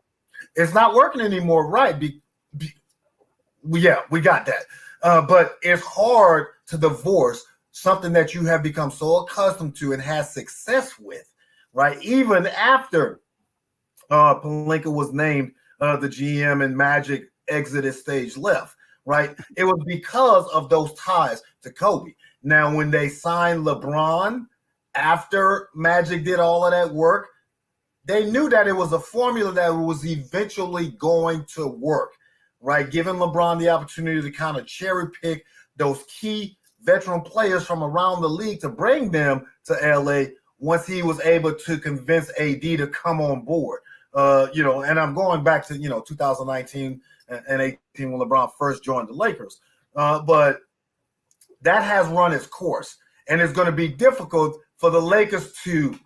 It's not working anymore, right? Yeah, we got that. But it's hard to divorce something that you have become so accustomed to and has success with, right? Even after Pelinka was named the GM and Magic exited stage left, right? It was because of those ties to Kobe. Now, when they signed LeBron after Magic did all of that work, they knew that it was a formula that was eventually going to work, right? Giving LeBron the opportunity to kind of cherry pick those key veteran players from around the league to bring them to LA once he was able to convince AD to come on board. And I'm going back to 2019 and 18 when LeBron first joined the Lakers. But that has run its course, and it's going to be difficult for the Lakers to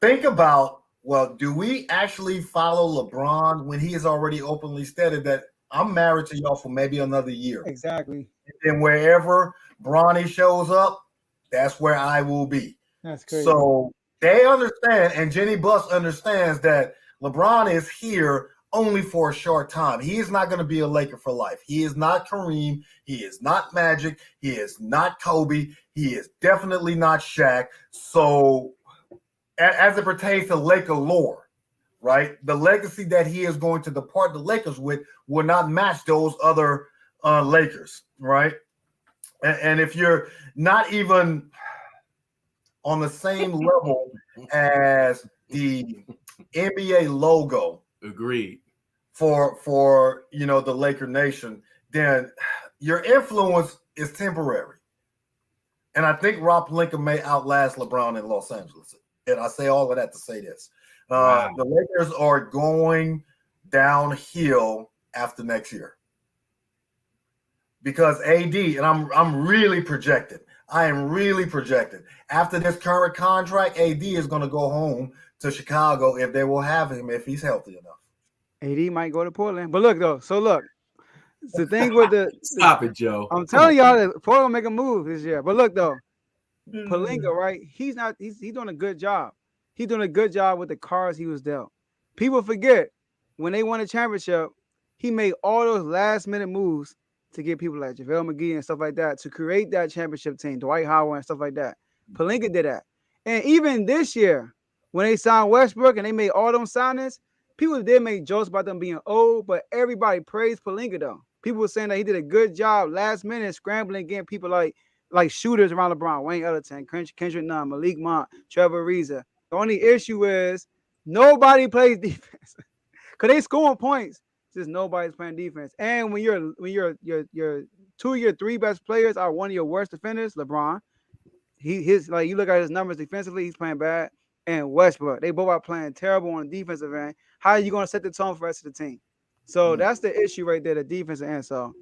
think about, well, do we actually follow LeBron when he has already openly stated that I'm married to y'all for maybe another year? Exactly. And wherever Bronny shows up, that's where I will be. That's crazy. So they understand, and Jenny Buss understands that LeBron is here only for a short time. He is not going to be a Laker for life. He is not Kareem. He is not Magic. He is not Kobe. He is definitely not Shaq. So as it pertains to Laker lore, right, the legacy that he is going to depart the Lakers with will not match those other Lakers, right? And if you're not even on the same level as the NBA logo, agreed, for the Laker Nation, then your influence is temporary. And I think Rob Pelinka may outlast LeBron in Los Angeles. And I say all of that to say this. Wow. The Lakers are going downhill after next year. Because AD, and I'm really projected. I am really projected. After this current contract, AD is going to go home to Chicago if they will have him, if he's healthy enough. AD might go to Portland. But look, though. So, look. The thing with Stop it, Joe. I'm telling y'all that Portland make a move this year. But look, though. Pelinka, right? He's doing a good job. He's doing a good job with the cards he was dealt. People forget when they won a championship, he made all those last-minute moves to get people like JaVale McGee and stuff like that to create that championship team, Dwight Howard and stuff like that. Pelinka did that. And even this year, when they signed Westbrook and they made all them signings, people did make jokes about them being old, but everybody praised Pelinka, though. People were saying that he did a good job last minute scrambling, getting people like shooters around LeBron, Wayne Ellington, Kendrick Nunn, Malik Monk, Trevor Ariza. The only issue is nobody plays defense because they scoring points. Just nobody's playing defense. And when your two of your three best players are one of your worst defenders, LeBron, you look at his numbers defensively, he's playing bad. And Westbrook, they both are playing terrible on the defensive end. How are you going to set the tone for the rest of the team? So that's the issue right there, the defensive end. So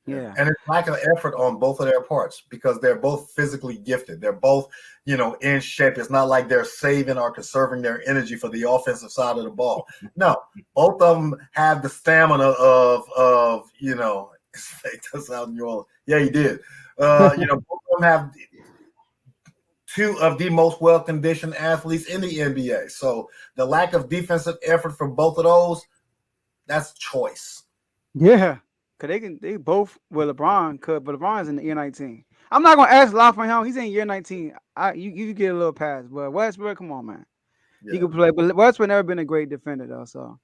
yeah. And it's lack of effort on both of their parts because they're both physically gifted. They're both, in shape. It's not like they're saving or conserving their energy for the offensive side of the ball. No, both of them have the stamina of that's out in New Orleans. Yeah, he did. Both of them have two of the most well-conditioned athletes in the NBA. So the lack of defensive effort from both of those, that's choice. Yeah. Because they both, LeBron could, but LeBron's in the year 19. I'm not going to ask a lot from him. He's in year 19. You get a little pass. But Westbrook, come on, man. Yeah. He can play. But Westbrook never been a great defender, though. So,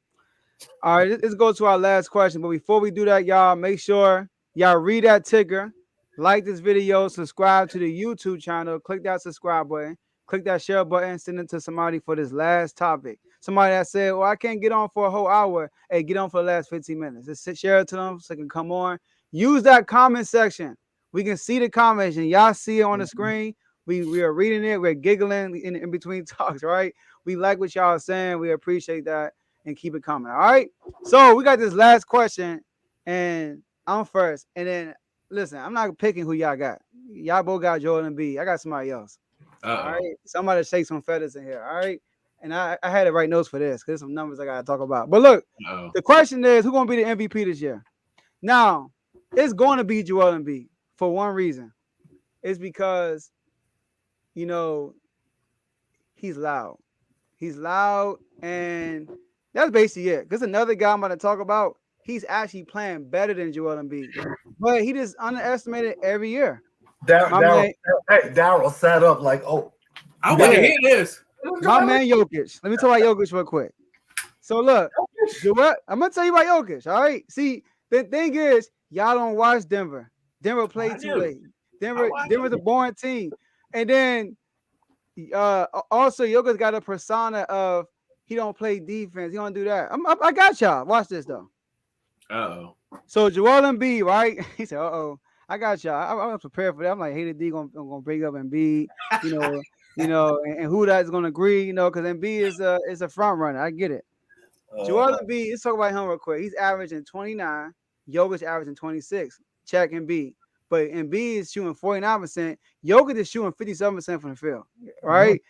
all right, let's go to our last question. But before we do that, y'all, make sure y'all read that ticker, like this video, subscribe to the YouTube channel, click that subscribe button, click that share button, send it to somebody for this last topic. Somebody that said, well, I can't get on for a whole hour. Hey, get on for the last 15 minutes. Just share it to them so they can come on. Use that comment section. We can see the comments and y'all see it on the screen. We are reading it. We're giggling in between talks, right? We like what y'all are saying. We appreciate that and keep it coming. All right. So we got this last question, and I'm first. And then listen, I'm not picking who y'all got. Y'all both got Joel Embiid. I got somebody else. All right. Somebody shake some feathers in here. All right. And I had to write notes for this because there's some numbers I gotta talk about. But look, the question is, who's gonna be the MVP this year? Now, it's going to be Joel Embiid for one reason. It's because, you know, he's loud. He's loud, and that's basically it. Because another guy I'm about to talk about, he's actually playing better than Joel Embiid. But he just underestimated every year. Daryl sat up like, oh. I want to hear this. My man Jokic. Let me talk about Jokic real quick. So look, Joel, I'm going to tell you about Jokic, all right? See, the thing is, y'all don't watch Denver. Denver played too late. Denver's a boring team. And then also Jokic got a persona of he don't play defense. He don't do that. I got y'all. Watch this though. So Joel Embiid, right? He said, I got y'all. I was prepared for that. I'm like, hey, the D gonna bring up Embiid, and WhoDat is gonna agree, because Embiid is a front runner. I get it. Joel Embiid, let's talk about him real quick. He's averaging 29. Jokic averaging 26. Check Embiid. But Embiid is shooting 49%. Jokic is shooting 57% from the field, right?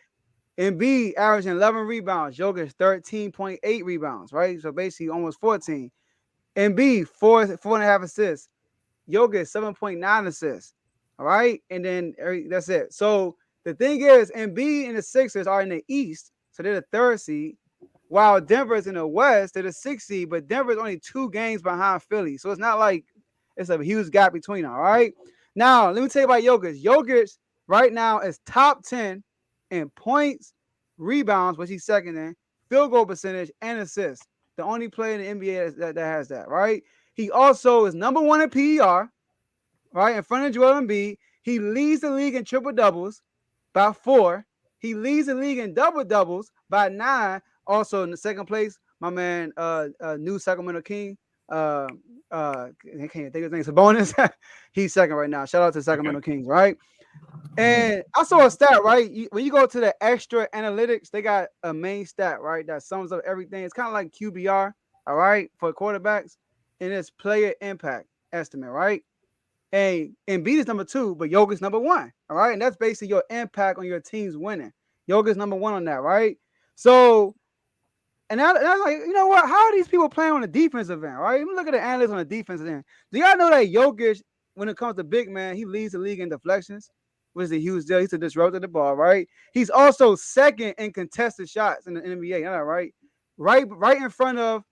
Embiid averaging 11 rebounds. Jokic 13.8 rebounds, right? So basically almost 14. Embiid 4.5 assists. Jokic 7.9 assists, all right? And then that's it. So the thing is, Embiid and the Sixers are in the East, so they're the third seed. While Denver's in the West, they're the sixth seed, but Denver's only 2 games behind Philly. So it's not like it's a huge gap between them, all right? Now, let me tell you about Jokic. Jokic right now is top 10 in points, rebounds, which he's second in, field goal percentage, and assists. The only player in the NBA that has that, right? He also is number 1 in PER, right, in front of Joel Embiid. He leads the league in triple-doubles by 4. He leads the league in double-doubles by 9. Also in the second place, my man, new Sacramento King, I can't think of his name. Sabonis. He's second right now. Shout out to Sacramento Kings, right? And I saw a stat, right? When you go to the extra analytics, they got a main stat, right? That sums up everything. It's kind of like QBR, all right, for quarterbacks, and it's player impact estimate, right? And Embiid is number 2, but Jokic is number 1, all right? And that's basically your impact on your team's winning. Jokic is number 1 on that, right? So, and I was like, you know what? How are these people playing on the defensive end, right? Let me look at the analysts on the defensive end. Do y'all know that Jokic, when it comes to big man, he leads the league in deflections, which is a huge deal. He's a disruptor of the ball, right? He's also second in contested shots in the NBA, right? Right in front of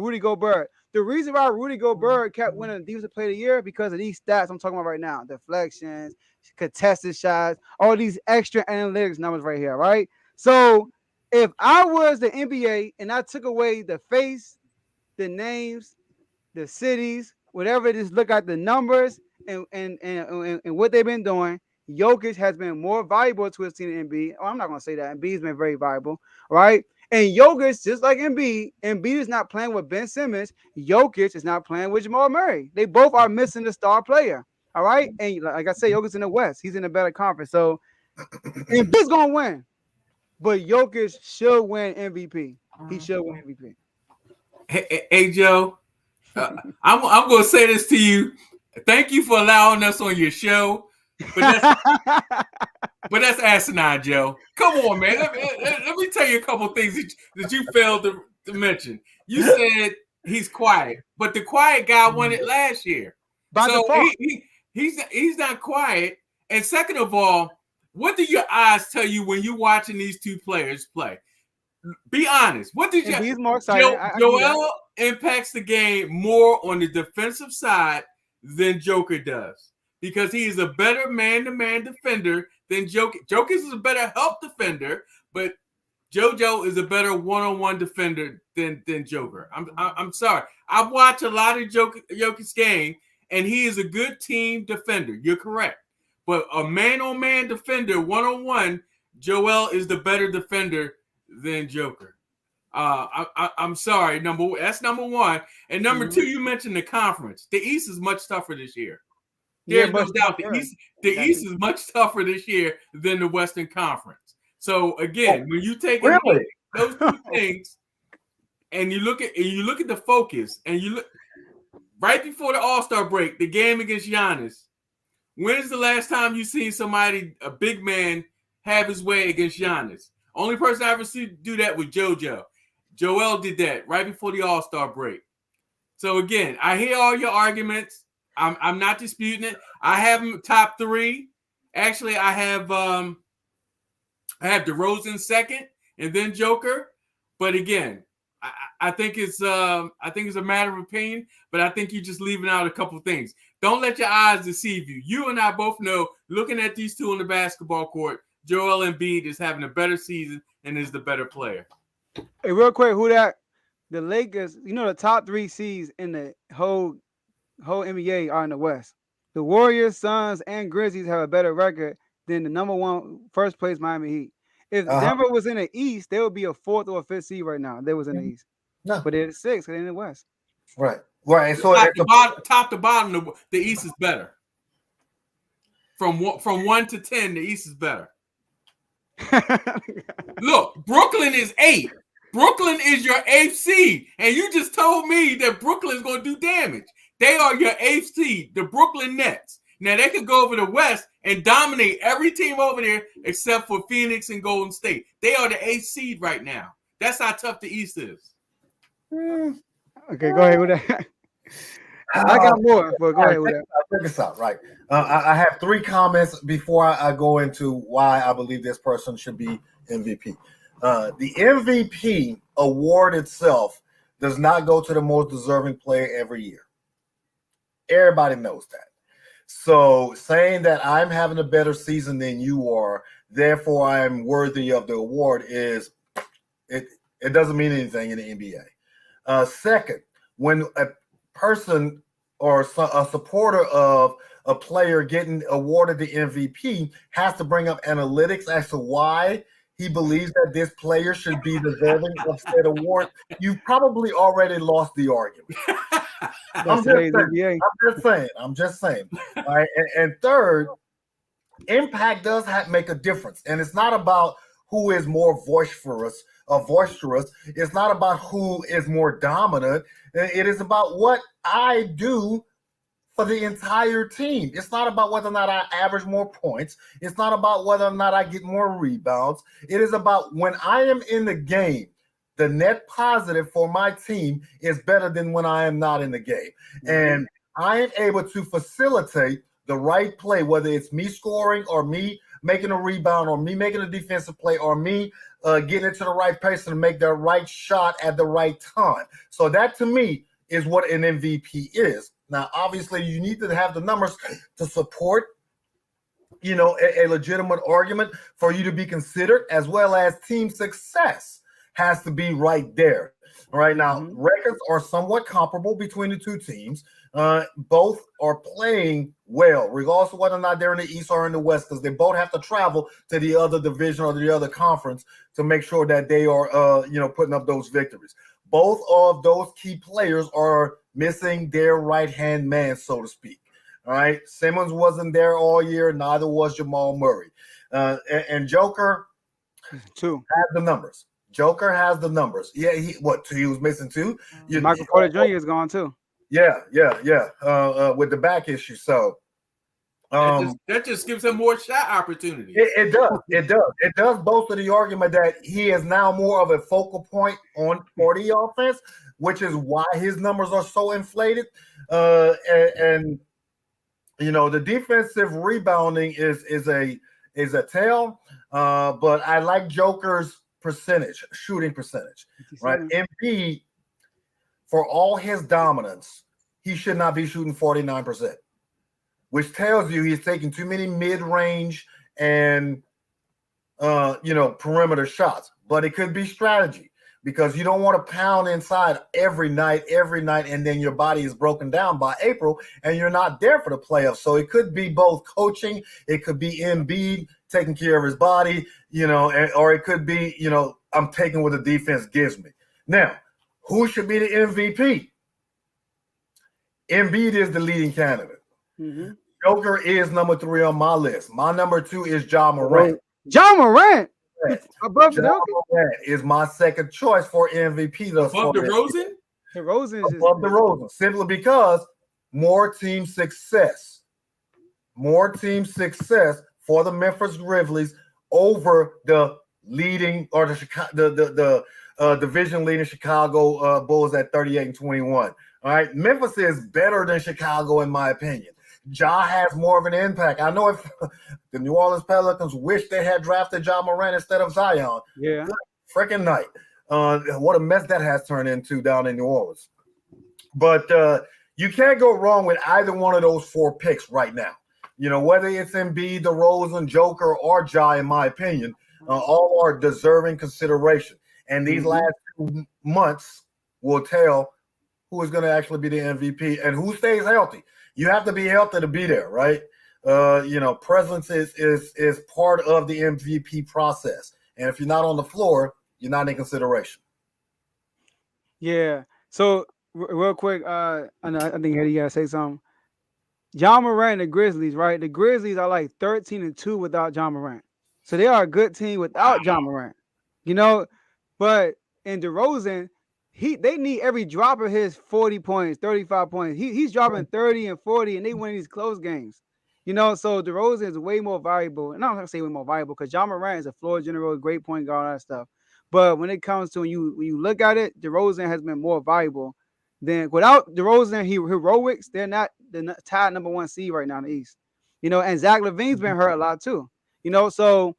Rudy Gobert. The reason why Rudy Gobert kept winning Defensive Player of the Year because of these stats I'm talking about right now: deflections, contested shots, all these extra analytics numbers right here, right? So if I was the NBA and I took away the face, the names, the cities, whatever it is, look at the numbers and what they've been doing, Jokic has been more valuable to his team than Embiid. Oh, I'm not going to say that. Embiid's been very valuable, right? And Jokic, just like Embiid is not playing with Ben Simmons. Jokic is not playing with Jamal Murray. They both are missing the star player, all right? And like I said, Jokic's in the West. He's in a better conference. So Embiid's going to win. But Jokic should win MVP. He should win MVP. Hey Joe, I'm going to say this to you. Thank you for allowing us on your show. But that's asinine, Joe. Come on, man. Let me tell you a couple things that you failed to mention. You said he's quiet, but the quiet guy won it last year. So he's not quiet. And second of all, what do your eyes tell you when you're watching these two players play? Be honest. What did he's more excited. Joel impacts the game more on the defensive side than Joker does because he is a better man-to-man defender than Jokic. Jokic is a better help defender, but JoJo is a better one-on-one defender than Joker. I'm sorry. I've watched a lot of Jokic's game, and he is a good team defender. You're correct. But a man-on-man defender, one-on-one, Joel is the better defender than Joker. I'm sorry. That's number one. And number two, you mentioned the conference. The East is much tougher this year. There's much no doubt tougher. the East is much tougher this year than the Western Conference. So again, when you take Really? those two things and you look at the focus and you look right before the All-Star break, the game against Giannis. When's the last time you seen somebody, a big man, have his way against Giannis? Only person I ever see do that was JoJo. Joel did that right before the All-Star break. So again, I hear all your arguments. I'm not disputing it. I have them top 3. Actually, I have DeRozan second and then Joker. But again, I think it's a matter of opinion. But I think you're just leaving out a couple things. Don't let your eyes deceive you. You and I both know, looking at these two on the basketball court, Joel Embiid is having a better season and is the better player. Hey, real quick, WhoDat? The Lakers, the top 3 seeds in the whole NBA are in the West. The Warriors, Suns, and Grizzlies have a better record than the number 1 first place Miami Heat. If Denver was in the East, they would be a 4th or 5th seed right now. They was in the East. No. But they're the 6th, they're in the West. Right. So top to bottom, the East is better. From 1 to 10, the East is better. Look, Brooklyn is 8. Brooklyn is your 8th seed, and you just told me that Brooklyn is going to do damage. They are your 8th seed, the Brooklyn Nets. Now, they could go over the West and dominate every team over there except for Phoenix and Golden State. They are the 8th seed right now. That's how tough the East is. Okay, go ahead with that. I got more, but go ahead with that. Check this out, right? I have 3 comments before I go into why I believe this person should be MVP. The MVP award itself does not go to the most deserving player every year. Everybody knows that. So saying that I'm having a better season than you are, therefore I'm worthy of the award it doesn't mean anything in the NBA. Second, when a person or a supporter of a player getting awarded the MVP has to bring up analytics as to why he believes that this player should be deserving of said award, you've probably already lost the argument. I'm just saying. All right. And third, impact does make a difference. And it's not about who is more boisterous. It's not about who is more dominant. It is about what I do for the entire team. It's not about whether or not I average more points. It's not about whether or not I get more rebounds. It is about when I am in the game, the net positive for my team is better than when I am not in the game. And I am able to facilitate the right play, whether it's me scoring or me making a rebound or me making a defensive play or me getting into the right place and make the right shot at the right time. So that to me is what an MVP is. Now, obviously, you need to have the numbers to support, a legitimate argument for you to be considered, as well as team success has to be right there. All right. Now, records are somewhat comparable between the two teams. Both are playing well, regardless of whether or not they're in the East or in the West, because they both have to travel to the other division or the other conference to make sure that they are, putting up those victories. Both of those key players are missing their right-hand man, so to speak. All right. Simmons wasn't there all year. Neither was Jamal Murray. And Joker has the numbers. Yeah, he was missing 2? Michael Porter Jr. is gone too. Yeah. With the back issue. So that just gives him more shot opportunities. It does boast of the argument that he is now more of a focal point for the offense, which is why his numbers are so inflated. And the defensive rebounding is a tell. But I like Joker's shooting percentage, right? Embiid, for all his dominance, he should not be shooting 49%, which tells you he's taking too many mid-range and perimeter shots. But it could be strategy, because you don't want to pound inside every night, and then your body is broken down by April and you're not there for the playoffs. So it could be both coaching, it could be Embiid taking care of his body, or it could be, I'm taking what the defense gives me. Now, who should be the MVP? Embiid is the leading candidate. Joker is number 3 on my list. My number 2 is Ja Morant. Ja Morant above Ja Jokic. Morant is my second choice for MVP thus far. Above DeRozan? DeRozan is above DeRozan, simply because more team success for the Memphis Grizzlies over the leading or the division leading Chicago Bulls at 38-21. All right, Memphis is better than Chicago in my opinion. Ja has more of an impact. I know if the New Orleans Pelicans wish they had drafted Ja Morant instead of Zion. Yeah, good freaking night. What a mess that has turned into down in New Orleans. But you can't go wrong with either one of those 4 picks right now. You know, whether it's Embiid, DeRozan, Joker, or Ja, in my opinion, all are deserving consideration. And these last 2 months will tell who is going to actually be the MVP and who stays healthy. You have to be healthy to be there, right? Presence is part of the MVP process. And if you're not on the floor, you're not in consideration. Yeah. So real quick, I think Eddie gotta say something. Ja Morant and the Grizzlies, right? The Grizzlies are like 13-2 without Ja Morant. So they are a good team without Ja Morant. You know, but in DeRozan, they need every drop of his 40 points, 35 points. He's dropping 30 and 40, and they win these close games. You know, so DeRozan is way more valuable. And I'm not gonna say way more valuable because Ja Morant is a floor general, great point guard, all that stuff. But when it comes to when you look at it, DeRozan has been more valuable than without DeRozan, heroics. They're not the tied number 1 seed right now in the East. You know, and Zach LaVine's been hurt a lot too. You know, so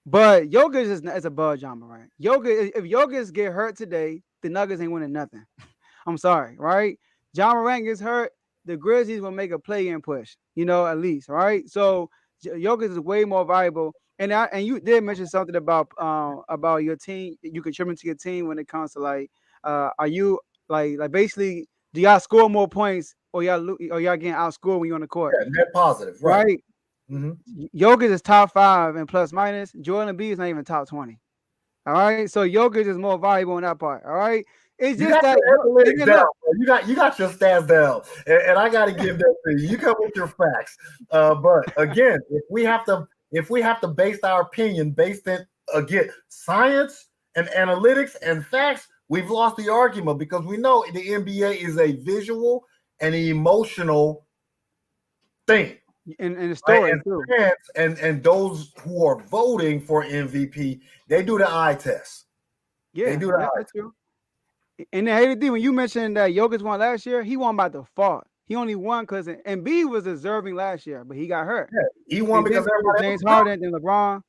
but Jokic is above Ja Morant. If Jokic get hurt today, the Nuggets ain't winning nothing. I'm sorry, right? Ja Morant gets hurt, the Grizzlies will make a play-in push, you know, at least, right? So Jokic is way more valuable. And you did mention something about your team. You contribute to your team when it comes to are you like basically do y'all score more points or y'all getting outscored when you're on the court? Yeah, net positive, right? Mm-hmm. Jokic is top 5 in plus minus. Joel Embiid is not even top 20. All right, so Jokic is more valuable in that part. All right, it's just that you got your stats down, and I got to give that to you. You come with your facts, but again, if we have to base our opinion based on again science and analytics and facts, we've lost the argument because we know the NBA is a visual and emotional thing. In the story, right? And those who are voting for MVP, they do the eye test. Yeah, they do the eye test. True. And then Haiti, when you mentioned that Jokic won last year, he won by default. He only won because Embiid was deserving last year, but he got hurt. Yeah, he won because everybody James Harden and LeBron.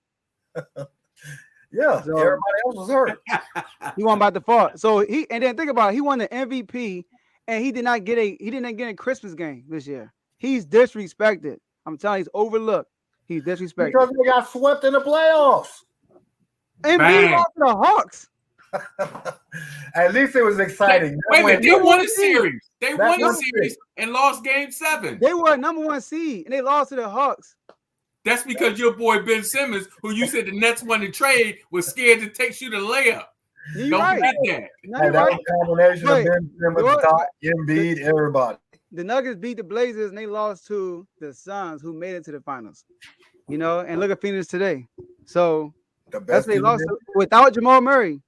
Yeah, so, everybody else was hurt. He won by default. So and then think about it, he won the MVP, and he didn't get a Christmas game this year. He's disrespected. I'm telling you, he's overlooked. He's disrespected. Because they got swept in the playoffs. Embiid lost to the Hawks. At least it was exciting. They won a series. They won a series and lost game 7. They were number 1 seed, and they lost to the Hawks. That's because your boy Ben Simmons, who you said the Nets won the trade, was scared to take you the layup. Don't forget that. That was a combination of Ben Simmons, Embiid, everybody. The Nuggets beat the Blazers and they lost to the Suns, who made it to the finals. You know, and look at Phoenix today. So that's what they lost without Jamal Murray.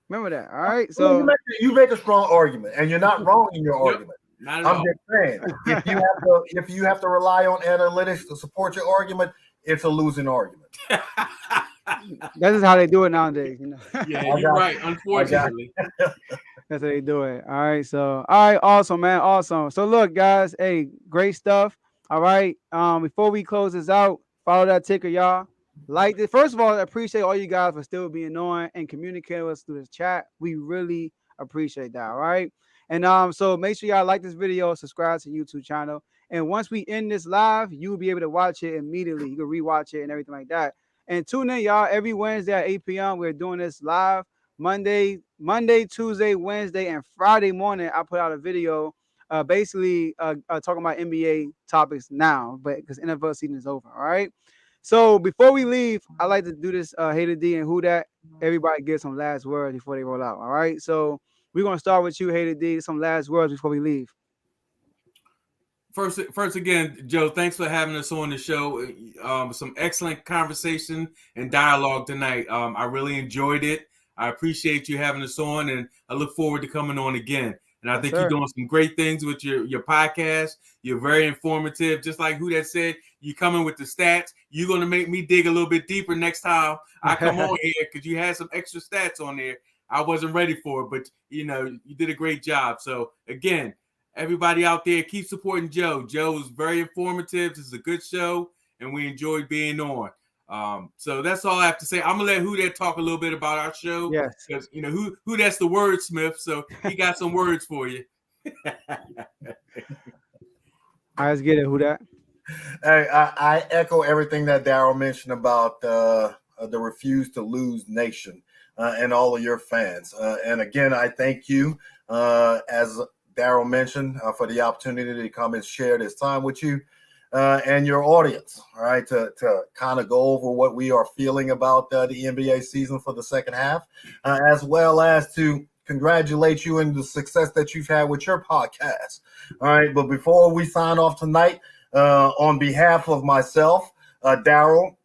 Remember that, all right? So you make a strong argument, and you're not wrong in your argument. I'm just saying, if you have to rely on analytics to support your argument, it's a losing argument. That's just how they do it nowadays, you know. Yeah, you're right. Unfortunately, that's how they do it. All right, so all right, awesome, man, awesome. So look, guys, hey, great stuff. All right, before we close this out, follow that ticker, y'all. Like this. First of all, I appreciate all you guys for still being on and communicating with us through this chat. We really appreciate that. All right, and so make sure y'all like this video, subscribe to the YouTube channel, and once we end this live, you'll be able to watch it immediately. You can rewatch it and everything like that. And tune in, y'all, every Wednesday at 8 p.m. We're doing this live. Monday, Tuesday, Wednesday, and Friday morning, I put out a video basically talking about NBA topics now, but because NFL season is over, all right? So before we leave, I like to do this Hater D and WhoDat. Everybody get some last words before they roll out, all right? So we're going to start with you, Hater D, some last words before we leave. First again, Joe, thanks for having us on the show. Some excellent conversation and dialogue tonight. I really enjoyed it. I appreciate you having us on, and I look forward to coming on again. And I think you're doing some great things with your podcast. You're very informative. Just like WhoDat said, you coming with the stats. You're going to make me dig a little bit deeper next time I come on here because you had some extra stats on there. I wasn't ready for it, but, you did a great job. So, again, everybody out there, keep supporting Joe. Joe is very informative. This is a good show, and we enjoyed being on. So that's all I have to say. I'm gonna let WhoDat talk a little bit about our show. Yes, because WhoDat's the wordsmith, so he got some words for you. All right, let's get it. WhoDat? Hey, I echo everything that Daryl mentioned about the Refuse to Lose Nation and all of your fans. And again, I thank you, as Daryl mentioned, for the opportunity to come and share this time with you and your audience, all right, to kind of go over what we are feeling about the NBA season for the second half, as well as to congratulate you in the success that you've had with your podcast. All right, but before we sign off tonight, on behalf of myself, Daryl,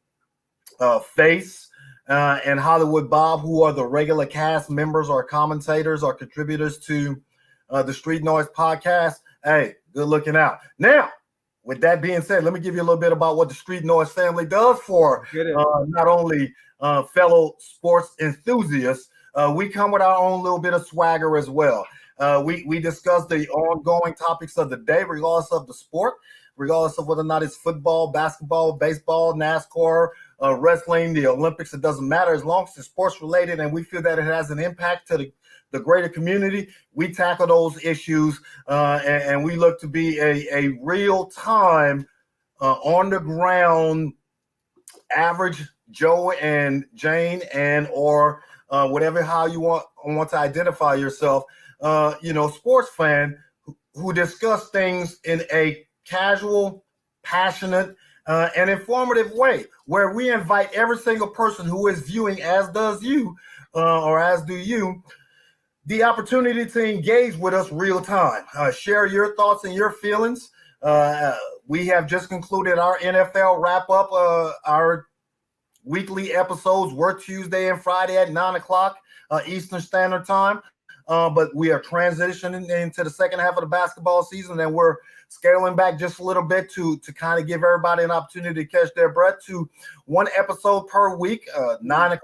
Face, and Hollywood Bob, who are the regular cast members or commentators or contributors to the Street Noise podcast, hey, good looking out. Now, with that being said, let me give you a little bit about what the Street Noise family does for not only fellow sports enthusiasts. We come with our own little bit of swagger as well. We discuss the ongoing topics of the day, regardless of the sport, regardless of whether or not it's football, basketball, baseball, NASCAR, wrestling, the Olympics. It doesn't matter as long as it's sports related and we feel that it has an impact to the greater community. We tackle those issues and we look to be a real-time, on-the-ground, average Joe and Jane and or whatever how you want to identify yourself, sports fan who discuss things in a casual, passionate, and informative way, where we invite every single person who is viewing, as does you, or as do you, the opportunity to engage with us real time. Share your thoughts and your feelings. We have just concluded our NFL wrap up. Our weekly episodes were Tuesday and Friday at 9:00 Eastern Standard Time. But we are transitioning into the second half of the basketball season, and we're scaling back just a little bit to kind of give everybody an opportunity to catch their breath to one episode per week, 9:00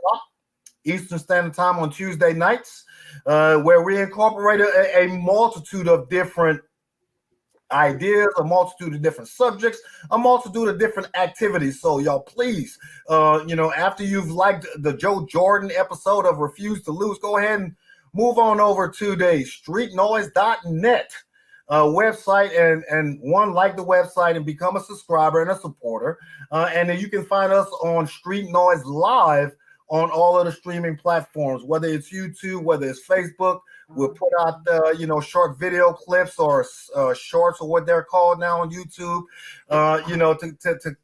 Eastern Standard Time on Tuesday nights, where we incorporate a multitude of different ideas, a multitude of different subjects, a multitude of different activities. So y'all, please, after you've liked the Joe Jordan episode of Refuse to Lose, go ahead and move on over to the streetnoise.net website and like the website and become a subscriber and a supporter. And then you can find us on Street Noise Live on all of the streaming platforms, whether it's YouTube, whether it's Facebook. We'll put out, short video clips or shorts or what they're called now on YouTube, to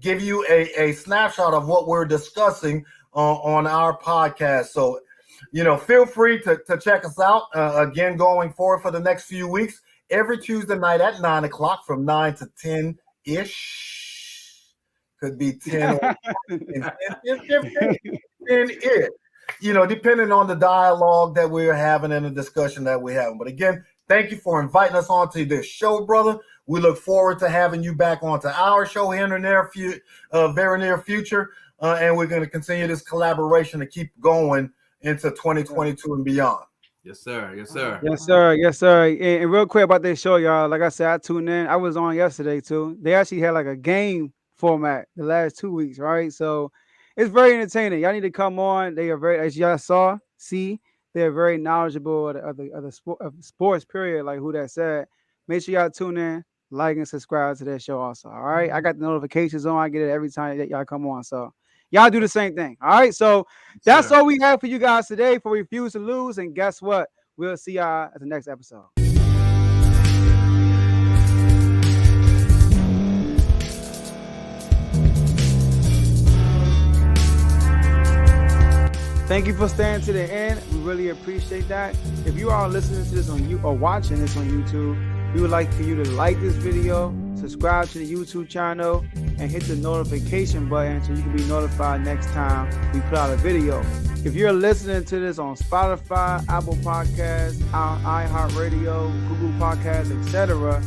give you a snapshot of what we're discussing on our podcast. So, feel free to check us out again going forward for the next few weeks, every Tuesday night at 9:00 from 9 to 10-ish. Could be 10 or 10-ish. Depending on the dialogue that we're having and the discussion that we're having. But again, thank you for inviting us onto this show, brother. We look forward to having you back onto our show here in the very near future. And we're going to continue this collaboration to keep going into 2022 and beyond. Yes, sir. Yes, sir. Yes, sir. Yes, sir. And real quick about this show, y'all. Like I said, I tuned in. I was on yesterday too. They actually had like a game format the last 2 weeks, right? So it's very entertaining. Y'all need to come on. They are very, as y'all they're very knowledgeable of the sports period, like WhoDat said. Make sure y'all tune in, like, and subscribe to that show also. All right. I got the notifications on. I get it every time that y'all come on. So y'all do the same thing. All right. So that's all we have for you guys today for Refuse to Lose. And guess what? We'll see y'all at the next episode. Thank you for staying to the end. We really appreciate that. If you are listening to this on you or watching this on YouTube, We would like for you to like this video, subscribe to the YouTube channel, and hit the notification button so you can be notified next time we put out a video. If you're listening to this on Spotify, Apple Podcasts, iHeartRadio, Google Podcasts, etc.,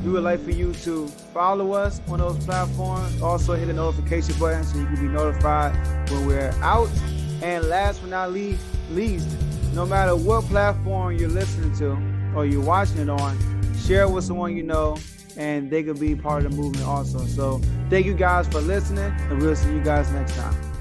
we would like for you to follow us on those platforms. Also hit the notification button so you can be notified when we're out. And last but not least, no matter what platform you're listening to or you're watching it on, share it with someone you know, and they could be part of the movement also. So thank you guys for listening, and we'll see you guys next time.